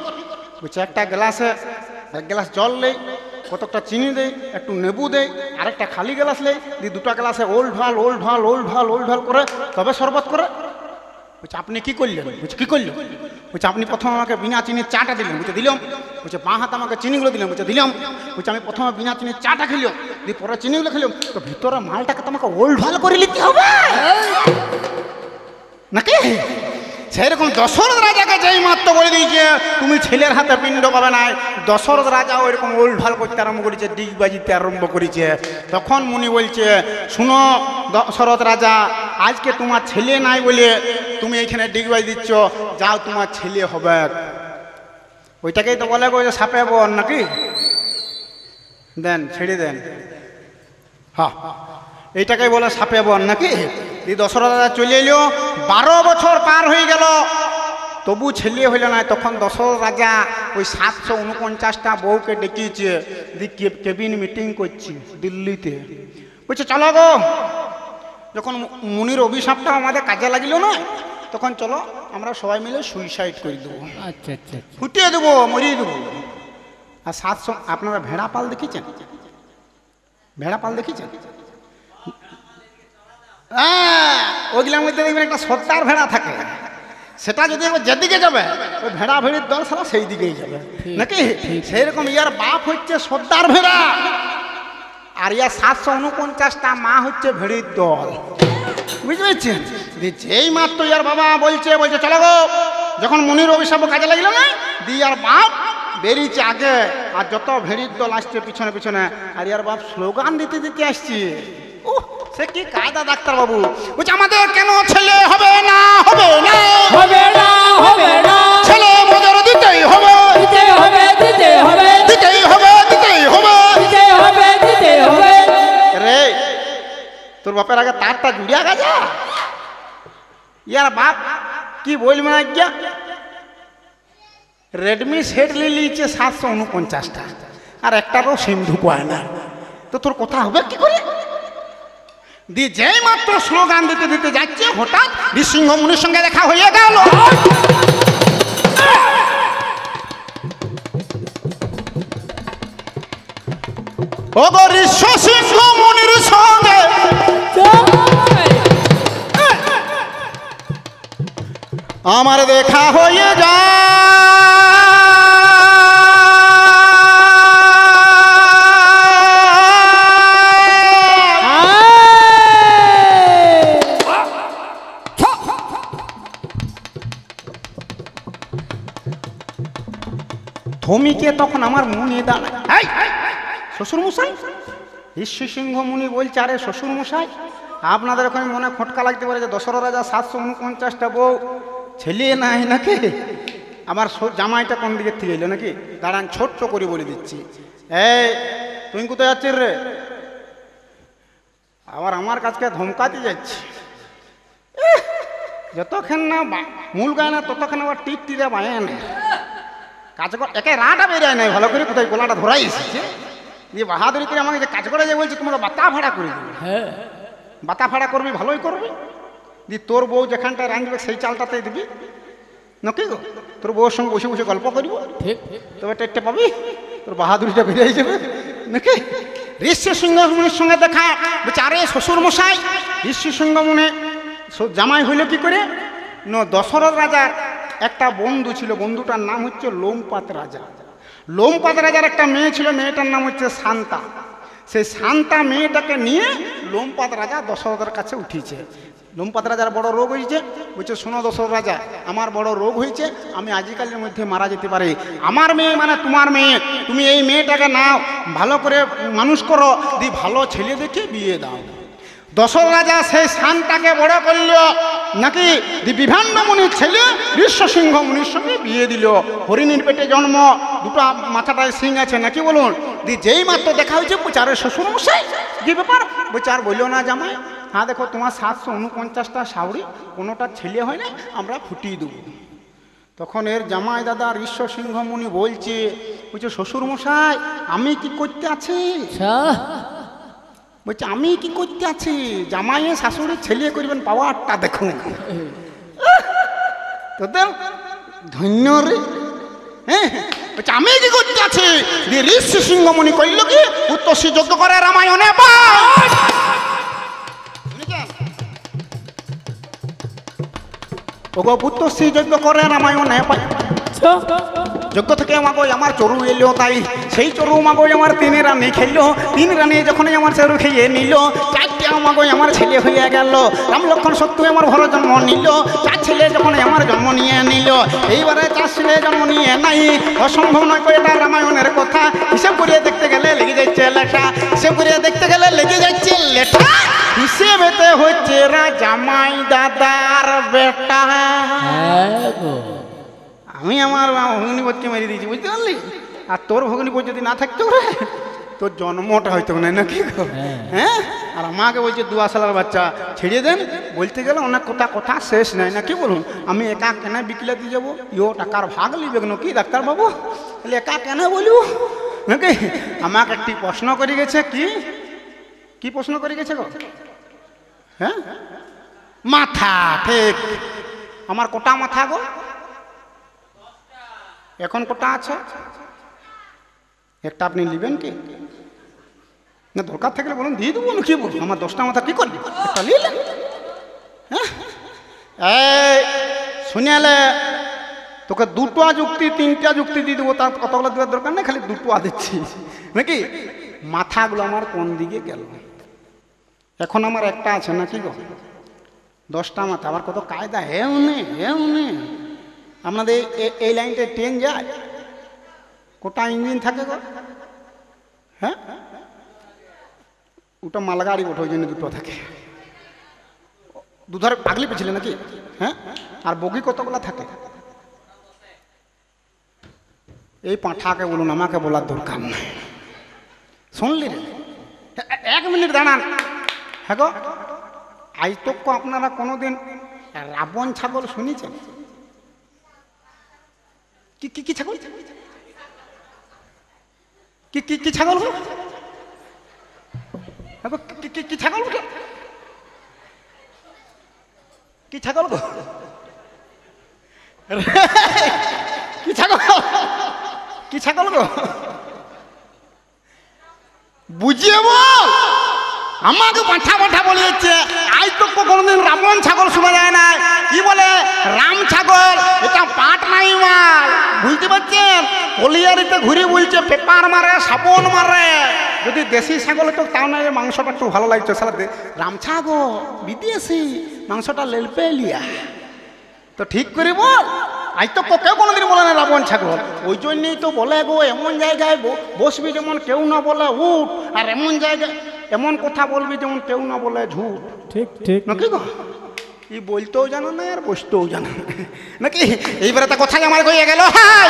বলছে একটা গ্লাসে 1 গ্লাস জল নেই, কতটা চিনি দেয়, একটু নেবু দেয়, আরেকটা খালি গ্লাস নেই, দিয়ে 2টা গ্লাসে ওল ঢাল করে তবে শরবত করে। বলছে আপনি কি করলেন? বলছে কী করলেন? বলছে আপনি প্রথমে আমাকে বিনা চিনির চাটা দিলেন। বলছে দিলাম। বলছে বাঁ হাতে আমাকে চিনিগুলো দিলেন। বলছে দিলাম। বলছে আমি প্রথমে বিনা চিনির চাটা খেলাম, দিয়ে পরে চিনিগুলো খেলাম, তো ভিতরে মালটাকে তো আমাকে ওল ঢাল করে নিতে হবে নাকি? সেরকম দশরথ রাজাকে যেই মাত্র বলে দিয়েছে তুমি ছেলের হাতে পিণ্ড পাবে না, দশরথ রাজা ওইরকম ওল ঢাল করতে আরম্ভ করেছে, ডিগবাজিতে আরম্ভ করেছে। তখন মুনি বলছে শুনো দশরথ রাজা, আজকে তোমার ছেলে নাই বলে তুমি এইখানে ডিগবাজি দিচ্ছ, যাও তোমার ছেলে হবে। ওইটাকেই তো বলে গো সাপে বন নাকি, দেন ছেড়ে দেন, হ্যাঁ এইটাকেই বলে সাপে বন নাকি। দশরথ রাজা চলে এলো, 12 বছর পার হয়ে গেল, তবু ছেলে হইল না। তখন দশরথ রাজা ওই 749টা বউকে ডেকেছে, কেবিন মিটিং করছি দিল্লিতে। বলছে চলো গো, যখন মুনির অভিশাপটা আমাদের কাজে লাগিল না, তখন চলো আমরা সবাই মিলে সুইসাইড করে দেবো, আচ্ছা আচ্ছা ফুটিয়ে দেবো, মরিয়ে দেবো। আর 700 আপনারা ভেড়া পাল দেখেছেন? ভেড়া পাল দেখেছেন? হ্যাঁ, ওইগুলোর মধ্যে দেখবেন একটা সর্দার ভেড়া থাকে, সেটা যদি যেদিকে যাবে ওই ভেড়া ভেড়ির দল সারা সেই দিকেই যাবে নাকি। সেইরকম ইয়ার বাপ হচ্ছে সর্দার ভেড়া, আর ইয়ার 749টা মা হচ্ছে ভেড়ির দল, বুঝতে পেরেছেন? যেই মাত্র ইয়ার বাবা বলছে চলো গো, যখন মুনির অভিশাপ কাজে লাগিল না, দিয়ে আর বাপ বেরিয়েছে আগে, আর যত ভেড়ির দল আসছে পিছনে পিছনে, আর ইয়ার বাপ স্লোগান দিতে দিতে আসছে। সে কি কায়দা ডাক্তারবাবু, বলছে আমাদের কেন ছেলে হবে না, হবে না, হবে না, হবে না, ছেলে মোদের দিতেই হবে, দিতে হবে, দিতে হবে, দিতেই হবে, দিতেই হবে, দিতে হবে, দিতে হবে। রে তোর বাপের আগে তারটা জুড়িয়া গেছে, ইয়ার বাপ কি বলবে না গিয়া, রেডমি সেট নিয়ে নিয়েছে 749টা, আর একটারও সিন্ধু পায় না, তো তোর কথা হবে কি করে? দিয়ে যেই মাত্র স্লোগান দিতে দিতে যাচ্ছে, হঠাৎ নৃসিংহ মুনির সঙ্গে দেখা হয়ে গেল। ওগো নৃসিংহ মুনির সঙ্গে আমার দেখা হয়ে যায়, ধমিকে তখন আমার মুনি দাঁড়ায়, এই শ্বশুর মশাই, ঋষি সিংহ মুনি বলছে, আরে শ্বশুর মশাই, আপনাদের ওখানে মনে খটকা লাগতে পারে যে দশরথ রাজা 749টা বউ ছেলে নাই নাকি? আমার জামাইটা কোন দিকের থেকে এলো নাকি? দাঁড়ান ছোট্ট করে বলে দিচ্ছি। এই তুই কোথায় যাচ্ছিস রে? আবার আমার কাছকে ধমকাতে যাচ্ছে, যতক্ষণ না মূল গায় না ততক্ষণ আবার টিপ টিরা বায় না, কাজ কর একে রাটা বেরিয়ে নাই ভালো করে, কোথায় গোলাটা ধরাই এসেছে দিয়ে বাহাদুরি করে আমাকে যে কাজ করে যে বলছে তোমাকে বাতা ভাড়া করে দেবে। হ্যাঁ, বাতা ভাড়া করবি, ভালোই করবি, দিয়ে তোর বউ যেখানটায় রাঁধবে সেই চালটাতেই দিবি নাকি গো? তোর বউর সঙ্গে বসে বসে গল্প করিব, ঠিক। তবে টেটে পাবি, তোর বাহাদুরিটা বেরিয়ে যাবে নাকি? ঋষি সিংহ মুনির সঙ্গে দেখা, বলছে আরে শ্বশুর মশাই, ঋষি সিংহ মুনি জামাই হইল কি করে? দশরথ রাজার একটা বন্ধু ছিল, বন্ধুটার নাম হচ্ছে লোমপাত রাজা। লোমপাত রাজার একটা মেয়ে ছিল, মেয়েটার নাম হচ্ছে শান্তা। সেই শান্তা মেয়েটাকে নিয়ে লোমপাত রাজা দশরথের কাছে উঠিয়েছে। লোমপাত রাজার বড় রোগ হয়েছে, বলছে শোনো দশরথ রাজা, আমার বড় রোগ হয়েছে, আমি আজকালের মধ্যে মারা যেতে পারি, আমার মেয়ে মানে তোমার মেয়ে, তুমি এই মেয়েটাকে নাও, ভালো করে মানুষ করো, দিয়ে ভালো ছেলে দেখে বিয়ে দাও। দশরথ রাজা সেই শান্তাকে বড় করল নাকি, বিভিন্ন মুনির ছেলে ঋষ্য সিংহ মুনির সঙ্গে বিয়ে দিল। হরিণীর পেটে জন্ম, দুটো মাথাটায় সিং আছে নাকি বলুন। দিয়ে যেই মাত্র দেখা হয়েছে, চারে শ্বশুর মশাই কি ব্যাপার? চার বললো না জামাই, হ্যাঁ দেখো তোমার 749টা শাউরি, কোনোটা ছেলে হয় না, আমরা ফুটিয়ে দেবো। তখন এর জামাই দাদা ঋষ্য সিংহ মুনি বলছে শ্বশুর মশাই আমি কি করতে আছি? বলছে আমি কি করতে আছি? জামাইয়ে শাশুড়ি ছেলে করবেন, পাওয়ারটা দেখুন তোদের ধন্য রে। হ্যাঁ, বলছে আমি কি করতে আছি? ঋষি সিংহ মুনি কইল কি উত্তরসী যজ্ঞ করে রামায়ণে ওগো পুত্রশ্রী যজ্ঞ করে রামায়ণে পাই। যজ্ঞ থেকে মাগো আমার চরু এলো, তাই সেই চরু মাগো আমার 3 রানী খেললো, 3 রানী যখন আমার চরু খেয়ে নিল, 4টে মাগো আমার ছেলে হয়ে গেল, রাম লক্ষণ সত্য আমার ঘর জন্ম নিল, 4 ছেলে যখন আমার জন্ম নিয়ে নিল, এইবারে 4 ছেলে জন্ম নিয়ে নাই, অসম্ভব নয় কো এটা রামায়ণের কথা। হিসেব করিয়ে দেখতে গেলে লেগে যাচ্ছে লেখা, হিসেব করিয়ে দেখতে গেলে লেগে যাচ্ছে লেখা, হিসেবেতে হচ্ছে জামাই দাদার বেটা। আমি আমার ভগ্নিপতিকে মেরে দিয়েছি, বুঝতে পারলি? আর তোর ভগ্নিপতি যদি না থাকতো রে, তোর জন্মটা হয়তো না নাকি? হ্যাঁ, আর আমাকে বলছে দুয়াশালার বাচ্চা ছেড়ে দেন, বলতে গেলে অনেক কথা শেষ নাই নাকি বলুন। আমি একা কেন বিকিলাতে যাবো? ইও টাকার ভাগ লিবে নাকি ডাক্তারবাবু? তাহলে একা কেন বলবো নাকি? আমাকে একটি প্রশ্ন করে গেছে, কি প্রশ্ন করে গেছে গো? হ্যাঁ, মাথা। ঠিক, আমার কোটা মাথা গো? এখন কোটা আছে? একটা আপনি নেবেন কি না? দরকার থাকলে বলুন, দিয়ে দেবো কি বলুন। আমার 10টা মাথা কি করবি? একটা নিলেন। হ্যাঁ, এই শুনেলে তোকে 2টা যুক্তি 3টা যুক্তি দিয়ে দেবো, তার কতগুলো দেওয়ার দরকার নেই, খালি 2টো দিচ্ছি নাকি? মাথাগুলো আমার কোন দিকে গেল? এখন আমার একটা আছে নাকি গো? 10টা মাথা, আবার কত কায়দা। হেউ নেই আপনাদের এই লাইনটা ট্রেন যায়, কোটা ইঞ্জিন থাকে গো? হ্যাঁ, ওটা মালগাড়ি ওঠে, ওই জন্য 2টো থাকে। দুধারে পাগলি পেছিলে নাকি? হ্যাঁ, আর বগি কতগুলা থাকে? এই পাঁঠাকে বলুন, আমাকে বলার দরকার নেই। শুনলি রে? 1 মিনিট দাঁড়ান। হ্যাঁ গো, আজ তো আপনারা কোনোদিন রাবণ ছাগল শুনেছেন? কি ছাগল? কি ছাগল? কি ছাগল? কি ছাগল গো? কি ছাগল? কি ছাগল গো? বুঝিয়ে বল। আমাকে পাঁঠা বলে যাচ্ছে, আজ তো কোনোদিন রাবণ ছাগল শোনা যায় না। কি বলে রাম ছাগল? এটা পাট নাই মাল, বুঝতে পারছেন? কলিয়ারিতে ঘুরে বলছে পেপার মারে, সাবন মারে। যদি দেশি ছাগল তো তাও না, মাংসটা একটু ভালো লাগছে। সারা রাম ছাগল বিদেশি, মাংসটা লেলপেলিয়া। তো ঠিক করে বল, আজ তো কেউ কোনোদিন বলে না রাবণ ছাগল, ওই জন্যই তো বলে গো এমন জায়গায় বসবি যেমন কেউ না বলে উঠ, আর এমন জায়গায় এমন কথা বলবি যেমন কেউ না বলে ঝুট। ঠিক ঠিক নাকি গো ই বলতেও জানো না আর বসতেও জানো না নাকি? এইবারে তো কথাই আমার কইয়ে গেল হাই।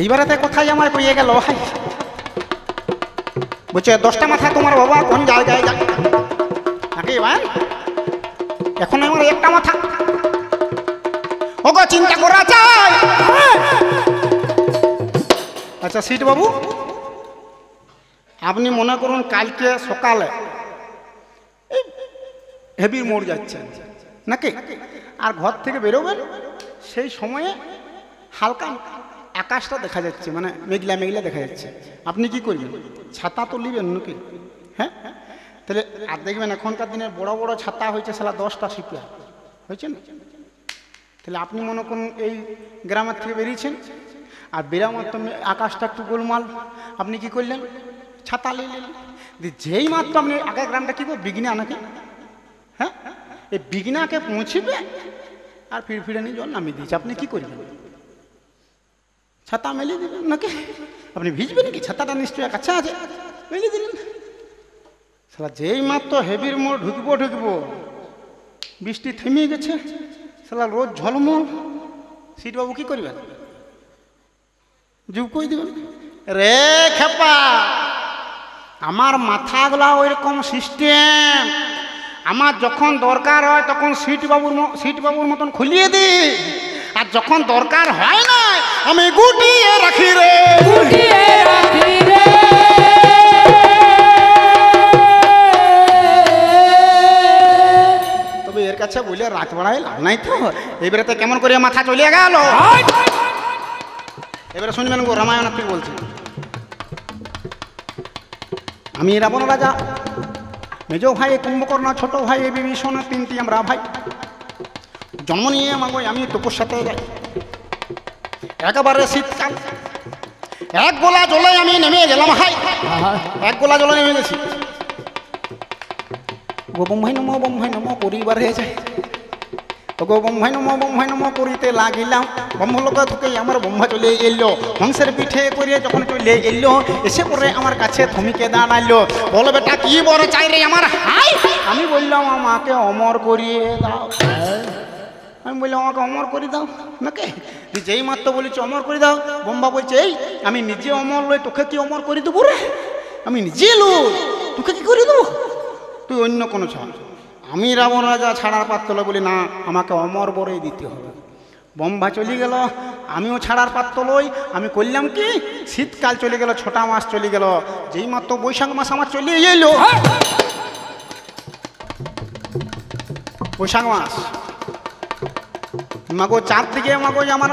এইবারে তো কথাই আমার কইয়ে গেল হাই। বলছে 10টা মাথা তোমার বাবা কোন জায়গায় যায় নাকি ভাই? এখন আমার একটা মাথা, ওগো চিন্তা করা চাই। আচ্ছা সিট বাবু, আপনি মনে করুন কালকে সকালে এই হেবির মোড় যাচ্ছেন নাকি, আর ঘর থেকে বেরোবেন সেই সময়ে হালকা আকাশটা দেখা যাচ্ছে, মানে মেঘলা মেঘলা দেখা যাচ্ছে, আপনি কি করবেন? ছাতা তো নিবেন নাকি? হ্যাঁ, তাহলে আর দেখবেন এখনকার দিনে বড় বড় ছাতা হয়েছে সালা 10টা সিপিয়া হয়েছে না? তাহলে আপনি মনে করুন এই গ্রামের থেকে বেরিয়েছেন, আর বেরামার তো আকাশটা একটু গোলমাল, আপনি কি করলেন? ছাতা নিলেন। যেই মাত্র আপনি আগের গ্রামটা কি করবেন? বিঘ্না নাকি? হ্যাঁ, এই বিঘ্নাকে পৌঁছিবে আর ফিরে নিয়ে জল নামিয়ে দিয়েছে, আপনি কি করবেন? ছাতা মেলে দিবেন নাকি? আপনি ভিজবেন কি? ছাতাটা নিশ্চয়ই কাছে আছে, মেলে দিলেন। সালা যেই মাত্র হেবির মোড় ঢুকবো বৃষ্টি থেমে গেছে, সালা রোজ ঝলমল, সিটবাবু কি করবেন? জুব কই দিবেন? রে খেপা, আমার মাথাগুলা ওইরকম সিস্টেম, আমার যখন দরকার হয় তখন সিটবাবুর মতন খুলিয়ে দিই, আর যখন দরকার হয় না আমি গুটিয়ে রাখি রে। তবে এর কাছে বলে রাত বাড়াই লাভ নাই তো, এবারে তো কেমন করে মাথা চলে গেল। এবারে শুনবেন গো রামায়ণ আপনি বলছেন, আমি রাবণ রাজা, মেজ ভাই কুম্ভকর্ণ, ছোট ভাই বিভীষণ, 3টি আমরা ভাই। জন্ম নিয়ে মাগো আমি তপস্যাতে যাই, একেবারে শীতকাল, এক গোলা জলে আমি নেমে গেলাম হাই, এক গোলা জলে নেমে গেছি। গো ব্রহ্মাই নমঃ পরিবার হয়ে যায়, গো ব্রহ্মাই নমঃ করিতে লাগিলাম। ব্রহ্মলোক থেকে আমার ব্রহ্মা চলে এলো, হংসের পিঠে করে যখন চলে এলো, এসে পরে আমার কাছে থমিকে দাঁড়াইলো, বলো বেটা কি বড় চাই রে আমার হাই? আমি বললাম আমাকে অমর করিয়ে দাও। আমি বললাম আমাকে অমর করে দাও নাকি? যেই মাত্র বলেছি অমর করে দাও, ব্রহ্মা বলছে এই আমি নিজে অমর লই, তোকে কি অমর করে দেবো রে? আমি নিজে লই, তোকে কি করে দেবো? তুই অন্য কোনো ছাড়। আমি রাবণ রাজা ছাড়ার পাত্র বলি না, আমাকে অমর বরেই দিতে হবে। ব্রহ্মা চলে গেল, আমিও ছাড়ার পাত্র লই। আমি করলাম কি, শীতকাল চলে গেল, 6টা মাস চলে গেল, যেই মাত্র বৈশাখ মাস আমার চলে এলো, বৈশাখ মাস মাগো চারদিকে মাগো আমার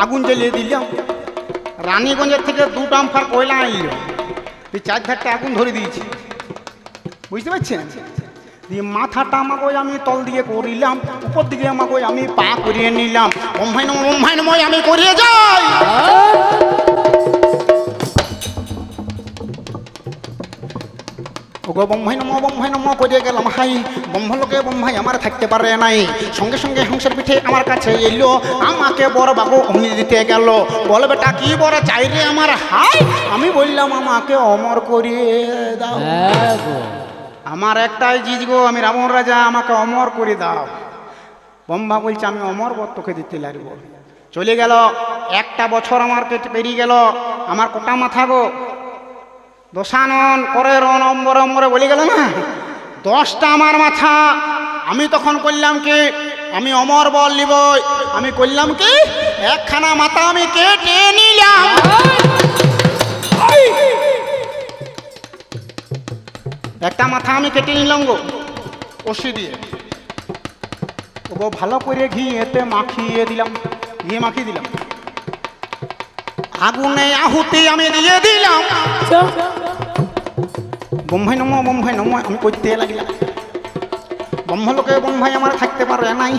আগুন জ্বালিয়ে দিলাম। রানীগঞ্জের থেকে 2 ডাম্পার কয়লা আনলো, এই 4 ধারটা আগুন ধরে দিয়েছি, বুঝতে পারছেন? দিয়ে মাথাটা আমাকে আমি তল দিকে করিলাম, উপর দিকে আমাকে আমি পা করিয়ে নিলাম। ব্রহ্মাই নমঃ আমি করিয়ে যাই। ওগো ব্রহ্মাই নমঃ করিয়ে গেলাম হাই। ব্রহ্মলোকে ব্রহ্মাই আমার থাকতে পারে নাই, সঙ্গে সঙ্গে হংসের পিঠে আমার কাছে এলো, আমাকে বড় বাবু অমনি দিতে গেল। বলে বেটা কি বড় চাই রে আমার হাই? আমি বললাম আমাকে অমর করিয়ে দাও। আমার একটাই জিজ গো, আমি রাবণ রাজা, আমাকে অমর করে দাও। ব্রহ্মা বলছে আমি অমর বর তোকে দিতে লাগবো। চলে গেল 1টা বছর আমার কেটে পেরিয়ে গেল। আমার কোটা মাথা গো দশানন করে রন অম্বরে অম্বরে বলে গেল না, 10টা আমার মাথা। আমি তখন করলাম কি, আমি অমর বল নিব, আমি করলাম কি, একখানা মাথা আমি কেটে নিলাম। একটা মাথা আমি কেটে নিলাম গো ওষি দিয়ে, ওগো ভালো করে ঘিয়েতে মাখিয়ে দিলাম, ঘিয়ে মাখিয়ে দিলাম, আগুনে আহুতি আমি দিয়ে দিলাম। ব্রহ্মাই নমঃ আমি করতে লাগলাম। ব্রহ্মলোকে ব্রহ্মাই আমার থাকতে পারে নাই,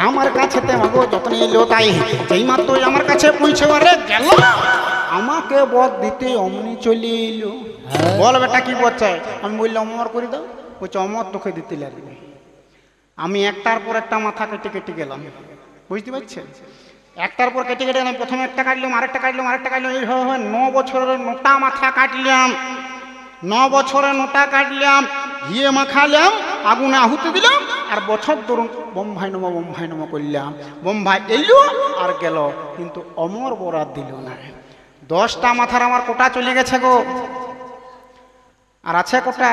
আমার কাছেতে মাগো যত্ন এলো তাই। যেই মাত্র আমার কাছে পৌঁছে গেল, আমাকে বর দিতে অমনি চলে এলো। বল বেটা কি বর চাই? আমি বললাম অমর করে দাও। বলছে অমর তোকে দিতে লাগবে। আমি একটার পর একটা মাথা কেটে কেটে গেলাম, বুঝতে পারছেন? একটার পর কেটে কেটে গেলাম, প্রথমে একটা কাটলাম, আরেকটা কাটলাম, আরেকটা কাটলাম, এইভাবে 9 বছরের মোটা মাথা কাটলাম। 9 বছরের মোটা কাটলাম, ঘিয়ে মাখালাম, আগুনে আহুতি দিলাম, আর বছর ধরুন বোম্বাই নম করলাম। বোম্বাই এলো আর গেল, কিন্তু অমর বরাত দিল না। 10টা মাথার আমার কোটা চলে গেছে গো। আর আছে কোটা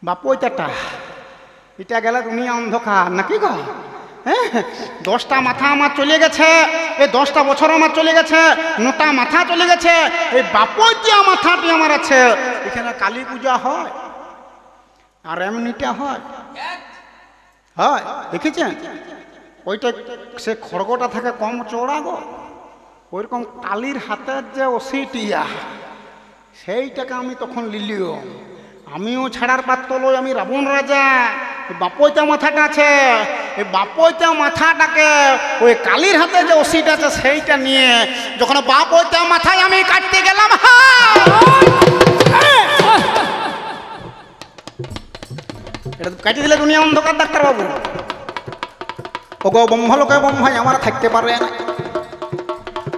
বাপইটাটা, এটা গেলে দুনিয়া অন্ধকার নাকি গো? হ্যাঁ, 10টা মাথা আমার চলে গেছে, এই 10টা বছর আমার চলে গেছে, 9টা মাথা চলে গেছে, এই বাপইয়া মাথাটি আমার আছে। এখানে কালী পূজা হয় আর এমনিটা হয়, হয় দেখেছেন? ওইটা সে খড়গটা থাকে কম চওড়া গো, ওইরকম কালীর হাতের যে ওসিটিয়া, সেইটাকে আমি তখন লিলিও, আমিও ছাড়ার পাত্র লই, আমি রাবণ রাজা। বাপইটা মাথাটা আছে, এই বাপইটা মাথাটাকে ওই কালীর হাতে যে ওসিটা আছে সেইটা নিয়ে যখন বাপইটা মাথায় আমি কাটতে গেলাম, এটা কাটি দিলে দুনিয়া অন্ধকার ডাক্তারবাবু। ওগো ব্রহ্মলোকে ব্রহ্মাই আমার থাকতে পারে না।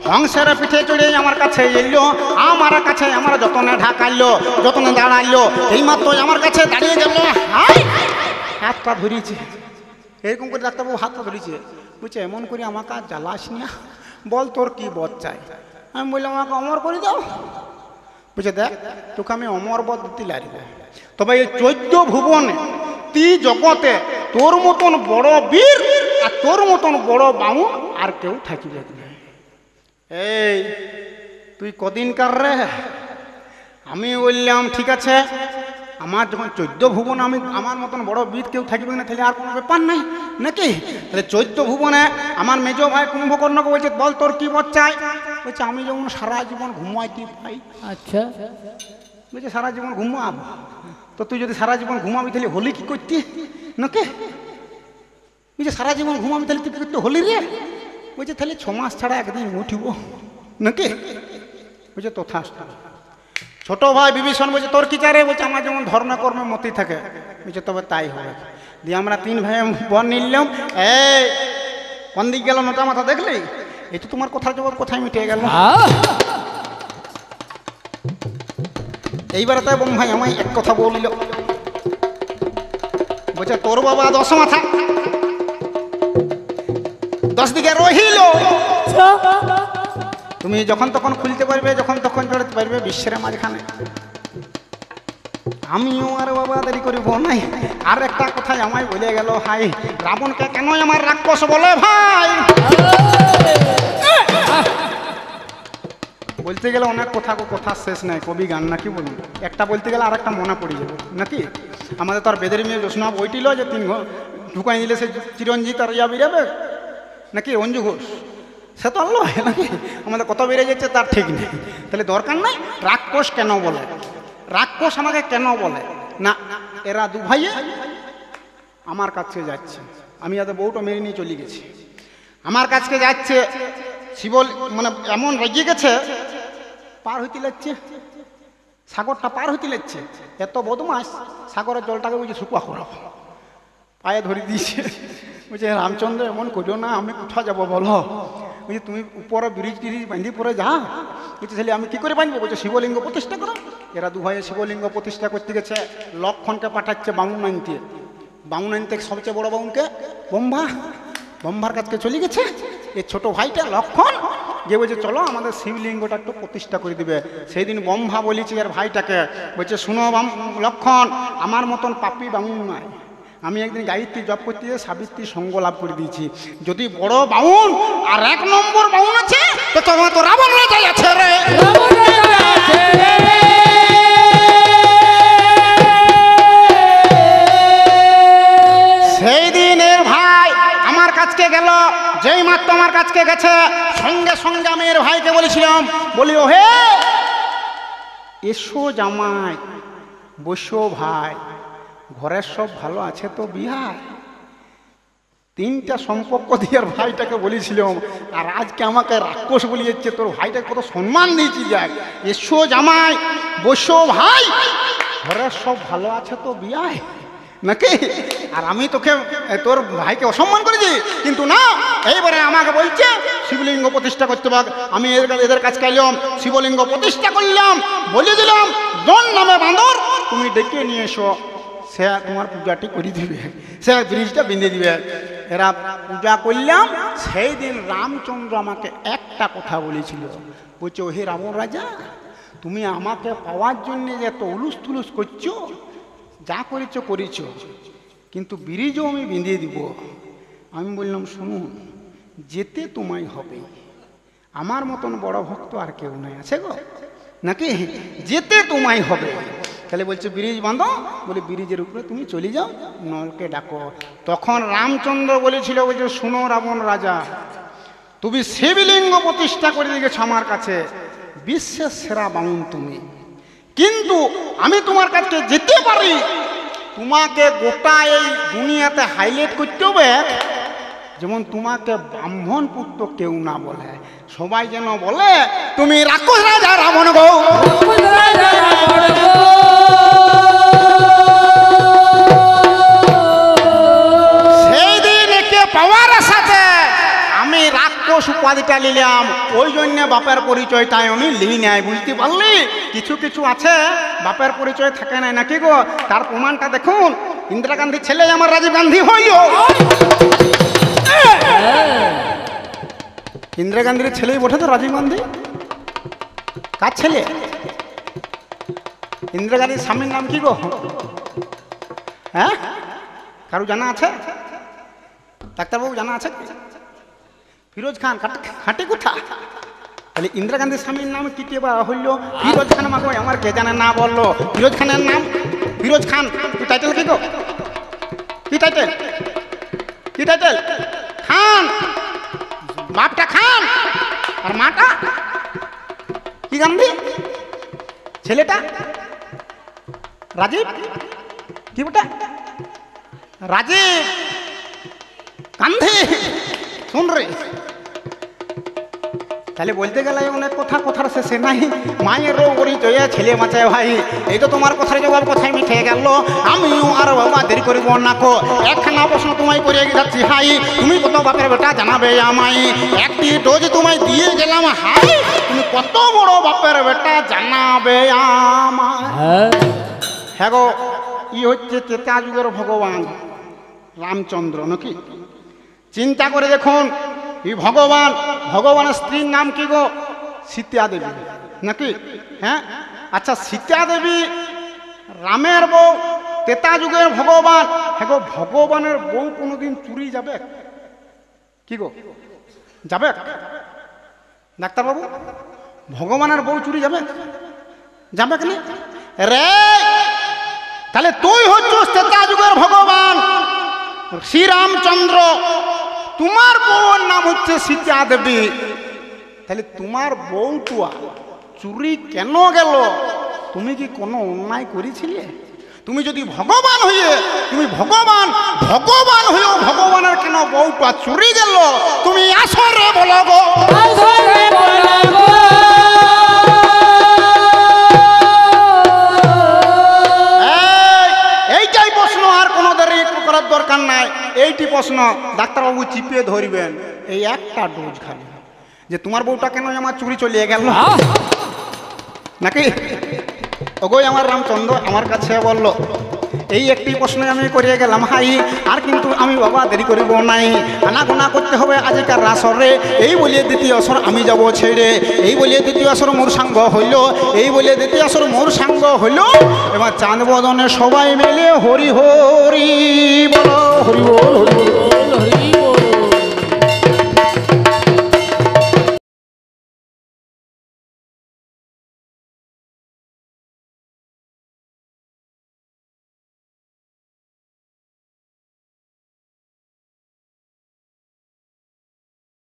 হংসের পিঠে চড়ে আমার কাছে এলো, আমার কাছে আমার যতনে ঢাকাইলো, যতনে দাঁড়াইলো, এইমাত্র আমার কাছে দাঁড়িয়ে গেল, হাতটা ধরিয়েছে এরকম করে। ডাক্তারবাবু হাতটা ধরিয়েছে, বুঝছে এমন করে আমাকে আর জ্বালাস না, বল তোর কি বধ চাই? আমি বললাম আমাকে অমর করে দাও। বুঝছে দেখ তোকে আমি অমর বধ দিতে লাগবে, তবে এই 14 ভুবনে জগতে তোর মতন বড় বীর আর তোর মতন বড় বামুন আর কেউ থাকিবে না। এই তুই কদিনকার রে? আমি বললাম ঠিক আছে, আমার যখন 14 ভুবন আমি আমার মতন বড় বীর কেউ থাকবে না, তাহলে আর কোনো ব্যাপার নাই নাকি? তাহলে 14 ভুবনে আমার মেজ ভাই কুম্ভকর্ণকে বলছে বল তোর কি বধ চাই? বলছে আমি যেমন সারা জীবন ঘুমাইতে পাই। আচ্ছা, বলছে সারা জীবন ঘুমাব, তো তুই যদি সারা জীবন ঘুমাবি তাহলে হোলি কি করতি নাকি? বলছে সারা জীবন ঘুমাবি তাহলে তুই কি করতে হোলি রে? বলছে তাহলে 6 মাস ছাড়া একদিন উঠিব নাকি? বলছে তথাস্তু। ছোট ভাই বিভীষণ বলছে তোর কি চারে? বলছে আমার যেমন ধর্ম কর্মে মতি থাকে। বলছে তবে তাই হবে। দিয়ে আমরা 3 ভাই বন নিলাম। এই কোন দিক গেল 9টা মাথা দেখলি? এই তো তোমার কথার জবাব কোথায় মিটে গেল। এইবার তাই বোম্ভাই আমায় এক কথা বলিল, বলছে তোর বাবা 10 মাথা 10 দিকে রহিল, তুমি যখন তখন খুলতে পারবে, যখন তখন জড়াতে পারবে বিশ্বের মাঝখানে। আমিও আর বাবা দেরি করিব নাই। আর একটা কথাই আমায় বলে গেল, হাই রাবণকে কেন আমার রাক্ষস বলে ভাই? বলতে গেলে অনেক কথা শেষ নাই, কবি গান নাকি বলুন। একটা বলতে গেলে আর একটা মনে পড়ে যাবে নাকি? আমাদের তো আর বেদের মেয়ে জ্যোৎস্না বইটিল যে 3 ঢুকাই দিলে সে চিরঞ্জিত আর ইয়া বেরাবে নাকি অঞ্জু ঘোষ, সে তো আনলো নাকি? আমাদের কত বেড়ে যাচ্ছে তার ঠিক নেই। তাহলে দরকার নাই রাক্ষস কেন বলে, রাক্ষস আমাকে কেন বলে না? এরা 2 ভাইয়ে আমার কাছে যাচ্ছে, আমি এদের বউটা মেরে নিয়ে চলে গেছি, আমার কাছে যাচ্ছে। শিবল মানে এমন রেগে গেছে, পার হইতে লাগছে, সাগরটা পার হইতে লাগছে। এত বদমাস, সাগরের জলটাকে বুঝে শুকুয়া করাবো, পায়ে ধরে দিয়েছে। বলছে রামচন্দ্র এমন করিও না, আমি কোথাও যাবো বলো? বলছে তুমি উপরে ব্রিজ টিরিজ বাঁধি পরে যা। বলছে তাহলে আমি কি করে বাঁধবো? বলছে শিবলিঙ্গ প্রতিষ্ঠা করো। এরা 2 ভাইয়ে শিবলিঙ্গ প্রতিষ্ঠা করতে গেছে, লক্ষণকে পাঠাচ্ছে বামুন আনতে। বামুন আনতে সবচেয়ে বড় বামুনকে ব্রহ্মার কাছকে চলে গেছে। এই ছোট ভাইটা লক্ষণ গিয়ে বলছে চলো আমাদের শিবলিঙ্গটা একটু প্রতিষ্ঠা করে দিবে। সেই দিন ব্রহ্মা বলেছে এর ভাইটাকে, বলছে শুনো লক্ষণ, আমার মতন পাপি বামুন নয়, আমি একদিন গায়ত্রী জপ করতে গিয়ে সাবিত্রী সঙ্গ লাভ করে দিয়েছি। যদি বড় বাউন আর 1 নম্বর বাউন আছে তো তোমার তো রাবণ রাজাই আছে রে। সেই দিনের ভাই আমার কাছকে গেল, যেই মাত্র আমার কাছকে গেছে সঙ্গে সঙ্গে আমি এর ভাইকে বলেছিলাম, বলি ও হে এসো জামাই, বসো ভাই, ঘরের সব ভালো আছে তো বিহার? 3টা সম্পর্ক দিয়ে ভাইটাকে বলেছিলাম, আর আজকে আমাকে রাক্ষস বলে যাচ্ছে। তোর ভাইটাকে কত সম্মান দিয়েছি, যাক এসো জামাই, বসো ভাই, ঘরে সব ভালো আছে তো বিয়ায় নাকি? আর আমি তোকে তোর ভাইকে অসম্মান করেছি, কিন্তু না, এইবারে আমাকে বলছে শিবলিঙ্গ প্রতিষ্ঠা করতে পার। আমি এদের কাছে গেলাম, শিবলিঙ্গ প্রতিষ্ঠা করলাম, বলে দিলাম জন নামে বাঁদর তুমি ডেকে নিয়ে এসো, সে তোমার পূজাটি করে দিবে, সে ব্রিজটা বেঁধে দিবে। এরা পূজা করলাম। সেই দিন রামচন্দ্র আমাকে একটা কথা বলেছিল, বলছে হে রাবণ রাজা, তুমি আমাকে পাওয়ার জন্যে যে এত উলুস তুলুস করছো, যা করেছো করেছো, কিন্তু ব্রিজও আমি বেঁধে দিব। আমি বললাম শুনুন, যেতে তোমায় হবে, আমার মতন বড় ভক্ত আর কেউ নাই, আছে গো নাকি? যেতে তোমায় হবে। তাহলে বলছে ব্রিজ বাঁধো, বলে ব্রিজের উপরে তুমি চলে যাও, নলকে ডাকো। তখন রামচন্দ্র বলেছিল, বলছে শুনো রাবণ রাজা, তুমি শিবলিঙ্গ প্রতিষ্ঠা করে দিয়ে গেছো আমার কাছে, বিশ্বের সেরা বামুন তুমি, কিন্তু আমি তোমার কাছে যেতে পারি, তোমাকে গোটা এই দুনিয়াতে হাইলাইট করতে হবে যেমন তোমাকে ব্রাহ্মণ পুত্র কেউ না বলে, সবাই যেন বলে তুমি রাক্ষস রাজা রাবণ গো। সেই দিন একে পাওয়ার সাথে আমি রাক্ষস উপাধিটা নিলাম, ওই জন্য বাপের পরিচয়টাই আমি লিই নাই, বুঝতে পারলি? কিছু কিছু আছে বাপের পরিচয় থাকে না, নাকি গো? তার প্রমাণটা দেখুন, ইন্দিরা গান্ধীর ছেলে আমার রাজীব গান্ধী হইল। ইন্দিরা গান্ধীর ছেলেই বটে তো রাজীব গান্ধী। কার ছেলে? ইন্দিরা গান্ধীর স্বামীর নাম কি গো? হ্যাঁ, কারো জানা আছে? ডাক্তারবাবু জানা আছে? ফিরোজ খান। খাঁটি কোথা? তাহলে ইন্দিরা গান্ধীর স্বামীর নাম কি কে বা হইল? ফিরোজ খান। আমাকে আমার কে জানে না বললো ফিরোজ খানের নাম? ফিরোজ খান টাইটেল কি গো? কি টাইটেল? কি টাইটেল? খান। বাপটা খান আর মাটা কি গান্ধী? ছেলেটা রাজীব। কি বটে? রাজীব গান্ধী। শুন রে, তাহলে বলতে গেলে অনেক কথা, কথার শেষে নাই। মায়েরও পরিচয় ছেলে বাঁচায় ভাই, এই তো তোমার কথার জবাব কথায় মিঠে গেল। আমিও আর বাবা দেরি করিব না কো, একখানা প্রশ্ন তোমায় করে যাচ্ছি হাই, তুমি কত বাপের বেটা জানাবে আমায়? একটি ডোজ তোমায় দিয়ে গেলাম হাই, তুমি কত বড় বাপের বেটা জানাবে আমায়? হ্যাঁ গো, ই হচ্ছে ত্রেতা যুগের ভগবান রামচন্দ্র নাকি? চিন্তা করে দেখুন, এই ভগবান, ভগবানের স্ত্রীর নাম কি গো? সীতা দেবী নাকি? হ্যাঁ, আচ্ছা সীতা দেবী রামের বউ, ত্রেতা যুগের ভগবান। হ্যাঁ গো, ভগবানের বউ কোনোদিন চুরি যাবে কি গো? যাবে ডাক্তারবাবু? ভগবানের বউ চুরি যাবে? যাবে কেন রে? তাহলে তুই হচ্ছিস ত্রেতা যুগের ভগবান শ্রীরামচন্দ্র, তোমার বউর নাম হচ্ছে সীতা দেবী। তাহলে তোমার বউটা চুরি কেন গেল? তুমি কি কোনো অন্যায় করেছিলে? তুমি যদি ভগবান হয়ে, তুমি ভগবান, ভগবান হয়েও ভগবানের কেন বউটা চুরি গেল? তুমি আসরে বলো গো। এইটাই প্রশ্ন, আর কোনো দেরি করার দরকার নাই। এইটি প্রশ্ন ডাক্তারবাবু চিপিয়ে ধরবেন, এই একটা ডোজ খালি, যে তোমার বউটা কেন আমার চুরি চলিয়ে গেল নাকি? ওগোই আমার রামচন্দ্র আমার কাছে বলল, এই একটি প্রশ্ন আমি করিয়ে গেলাম হাই, আর কিন্তু আমি বাবা দেরি করিব নাই, আনাগোনা করতে হবে আজকার আসরে। এই বলিয়ে দ্বিতীয় আসর আমি যাব ছেড়ে, এই বলিয়ে দ্বিতীয় আসর মোর সাঙ্গ হইল, এই বলিয়ে দ্বিতীয় আসর মোর সাঙ্গ হইল। এবার চাঁদ বদনে সবাই মিলে হরি হরি বলো, হরি বল হরি বল।